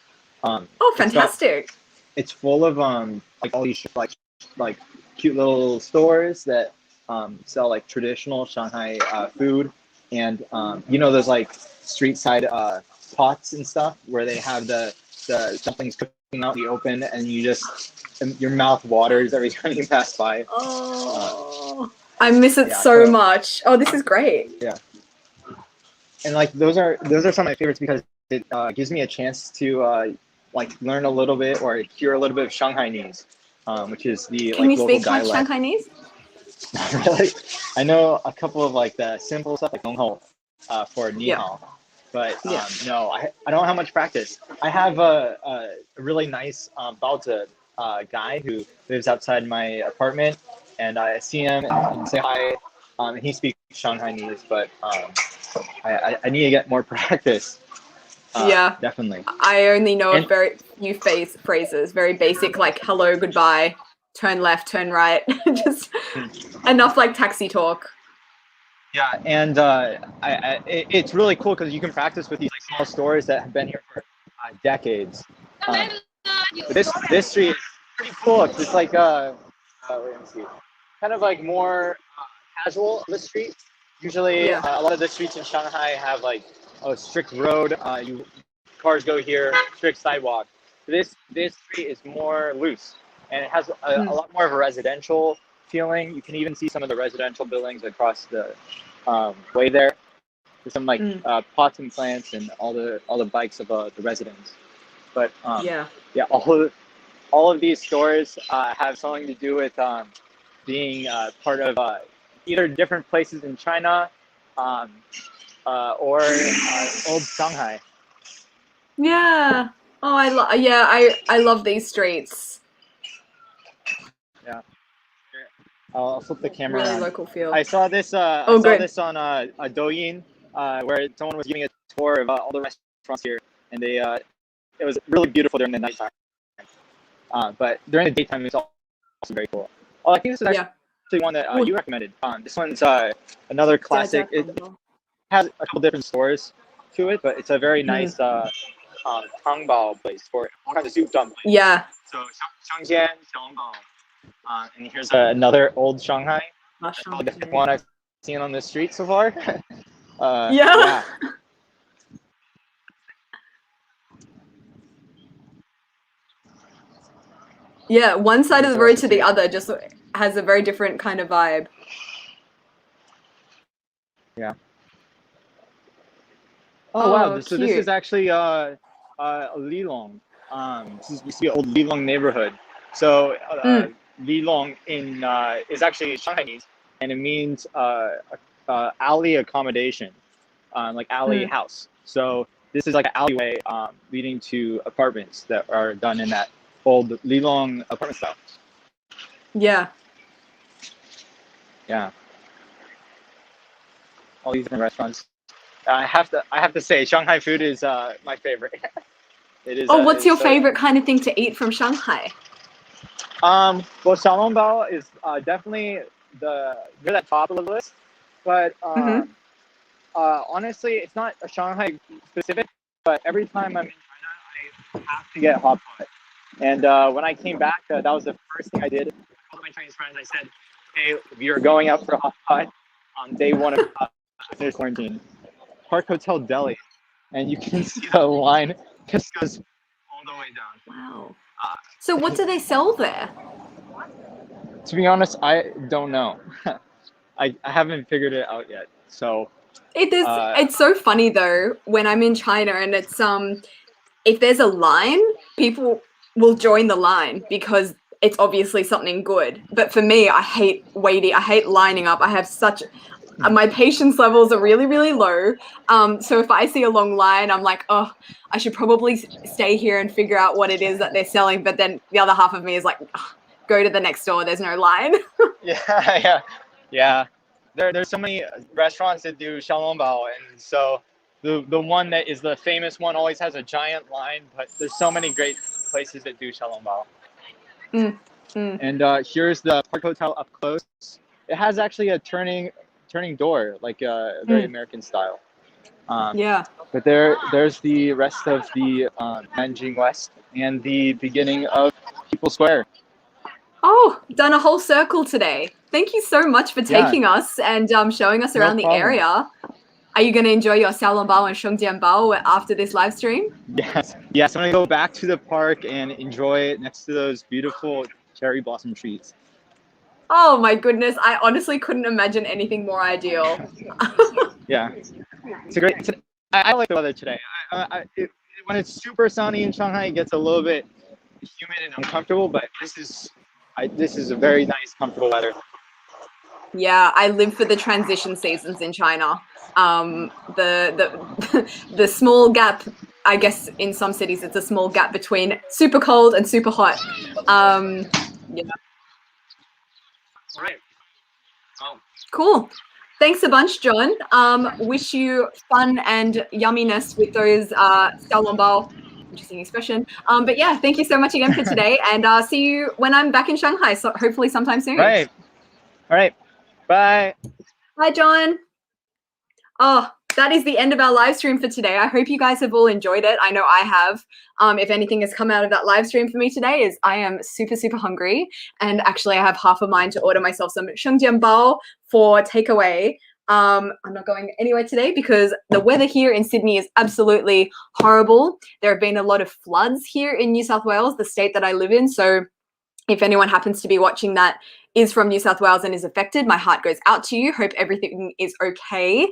Speaker 1: Oh, fantastic!
Speaker 2: It's full of like all these like cute little stores that sell like traditional Shanghai food, and you know those like street side pots and stuff where they have the dumplings cooking out in the open, and you just your mouth waters every time you pass by.
Speaker 1: Oh, I miss it so much. Oh, this is great.
Speaker 2: Yeah, and like those are some of my favorites because it gives me a chance to like learn a little bit or hear a little bit of Shanghainese, which is the
Speaker 1: Can you
Speaker 2: local
Speaker 1: speak
Speaker 2: dialect.
Speaker 1: Shanghainese?
Speaker 2: Really, I know a couple of like the simple stuff like "gong hao" for "ni hao," but no, I don't have much practice. I have a really nice Baozi guy who lives outside my apartment, and I see him and say hi. And he speaks Shanghainese, but I need to get more practice. Definitely.
Speaker 1: I only know a very few phrases, very basic, like hello, goodbye, turn left, turn right, just enough like taxi talk.
Speaker 2: Yeah, and it's really cool because you can practice with these like small stores that have been here for decades. This street is pretty cool. It's like wait, let me see, kind of like more casual. This street usually a lot of the streets in Shanghai have like a strict road. Cars go here, strict sidewalk. This street is more loose, and it has a lot more of a residential feeling. You can even see some of the residential buildings across the way there. There's some like pots and plants and all the bikes of the residents. But all of these stores have something to do with being part of either different places in China or old Shanghai.
Speaker 1: Yeah. Oh, I love these streets.
Speaker 2: Yeah. I'll flip the camera
Speaker 1: really
Speaker 2: around.
Speaker 1: Local feel.
Speaker 2: I saw this. I saw this on a Douyin where someone was giving a tour of all the restaurants here, and they it was really beautiful during the nighttime. But during the daytime, it's also very cool. Oh, I think this is actually one that you recommended. This one's another classic. It has a couple different stores to it, but it's a very nice tangbao place for all kinds of soup dumplings.
Speaker 1: Yeah.
Speaker 2: So Shangjian, Xiaolongbao. And here's another old Shanghai. The one I've seen on the street so far.
Speaker 1: Yeah. Yeah, one side of the road to the other just has a very different kind of vibe.
Speaker 2: Yeah. Oh wow! So this is actually Lilong. This is, you see old Lilong neighborhood. So Lilong is actually Shanghainese, and it means alley accommodation, like alley house. So this is like an alleyway leading to apartments that are done in that old Lilong apartment style.
Speaker 1: Yeah.
Speaker 2: Yeah. All these different restaurants. I have to say, Shanghai food is my favorite. It is.
Speaker 1: Oh, what's your
Speaker 2: so
Speaker 1: favorite kind of thing to eat from Shanghai?
Speaker 2: well, xiaolongbao is definitely near that top of the list, but honestly, it's not a Shanghai specific. But every time I'm in China, I have to get hot pot. And when I came back, that was the first thing I did. All my Chinese friends, I said, "Hey, we are going out for hot pot on day one of finish quarantine." Park Hotel Delhi, and you can see the line just goes all the way down.
Speaker 1: Wow. So what do they sell there?
Speaker 2: To be honest, I don't know. I haven't figured it out yet. So
Speaker 1: It's so funny though when I'm in China and it's if there's a line, people will join the line because it's obviously something good. But for me, I hate waiting. I hate lining up. I have such my patience levels are really, really low. So if I see a long line, I'm like, oh, I should probably stay here and figure out what it is that they're selling. But then the other half of me is like, oh, go to the next door. There's no line.
Speaker 2: yeah. There's so many restaurants that do xiaolongbao, and so the one that is the famous one always has a giant line. But there's so many great places that do xiaolongbao. And here's the Park Hotel up close. It has actually a turning door, like very American style.
Speaker 1: Yeah.
Speaker 2: But there's the rest of the Nanjing West and the beginning of People Square.
Speaker 1: Oh, done a whole circle today. Thank you so much for taking us and showing us around the area. Are you going to enjoy your xiaolongbao and shengjianbao after this live stream?
Speaker 2: Yes. I'm going to go back to the park and enjoy it next to those beautiful cherry blossom trees.
Speaker 1: Oh my goodness, I honestly couldn't imagine anything more ideal.
Speaker 2: Yeah. It's a great. I like the weather today. When it's super sunny in Shanghai, it gets a little bit humid and uncomfortable, but this is a very nice, comfortable weather.
Speaker 1: Yeah, I live for the transition seasons in China. The small gap, I guess in some cities it's a small gap between super cold and super hot. Yeah.
Speaker 2: All right.
Speaker 1: Cool. Thanks a bunch, John. Wish you fun and yumminess with those xiaolongbao. Interesting expression. But yeah, thank you so much again for today, and see you when I'm back in Shanghai. So hopefully sometime soon.
Speaker 2: Right. All right. Bye.
Speaker 1: Bye, John. Oh, that is the end of our live stream for today. I hope you guys have all enjoyed it. I know I have. If anything has come out of that live stream for me today is I am super, super hungry. And actually I have half a mind to order myself some shengjianbao for takeaway. I'm not going anywhere today because the weather here in Sydney is absolutely horrible. There have been a lot of floods here in New South Wales, the state that I live in. So if anyone happens to be watching that is from New South Wales and is affected, my heart goes out to you. Hope everything is okay.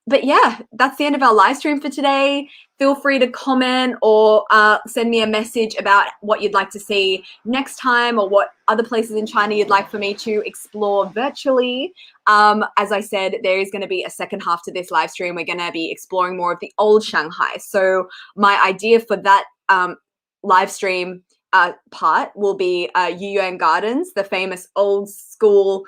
Speaker 1: But yeah, that's the end of our live stream for today. Feel free to comment or send me a message about what you'd like to see next time or what other places in China you'd like for me to explore virtually. As I said, there is going to be a second half to this live stream. We're going to be exploring more of the old Shanghai. So my idea for that live stream part will be Yuyuan Gardens, the famous old school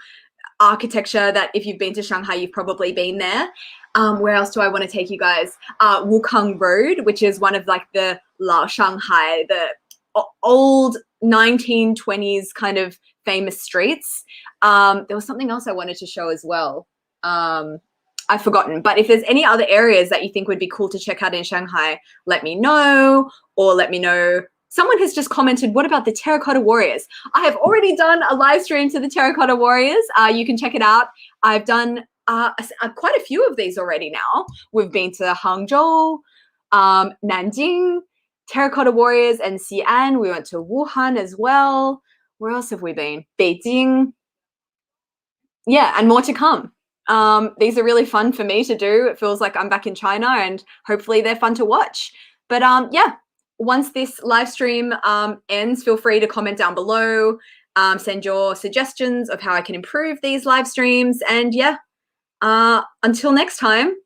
Speaker 1: architecture that if you've been to Shanghai, you've probably been there. Where else do I want to take you guys? Wukang Road, which is one of like the Lao Shanghai, the old 1920s kind of famous streets. There was something else I wanted to show as well. I've forgotten, but if there's any other areas that you think would be cool to check out in Shanghai, let me know, or let me know. Someone has just commented, what about the Terracotta Warriors? I have already done a live stream to the Terracotta Warriors. You can check it out. I've done quite a few of these already now. We've been to Hangzhou, Nanjing, Terracotta Warriors, and Xi'an. We went to Wuhan as well. Where else have we been? Beijing. Yeah, and more to come. These are really fun for me to do. It feels like I'm back in China, and hopefully they're fun to watch. But yeah. Once this live stream ends, feel free to comment down below, send your suggestions of how I can improve these live streams. And yeah, until next time,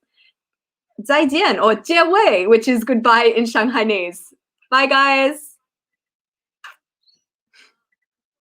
Speaker 1: 再见 or 借位, which is goodbye in Shanghainese. Bye, guys.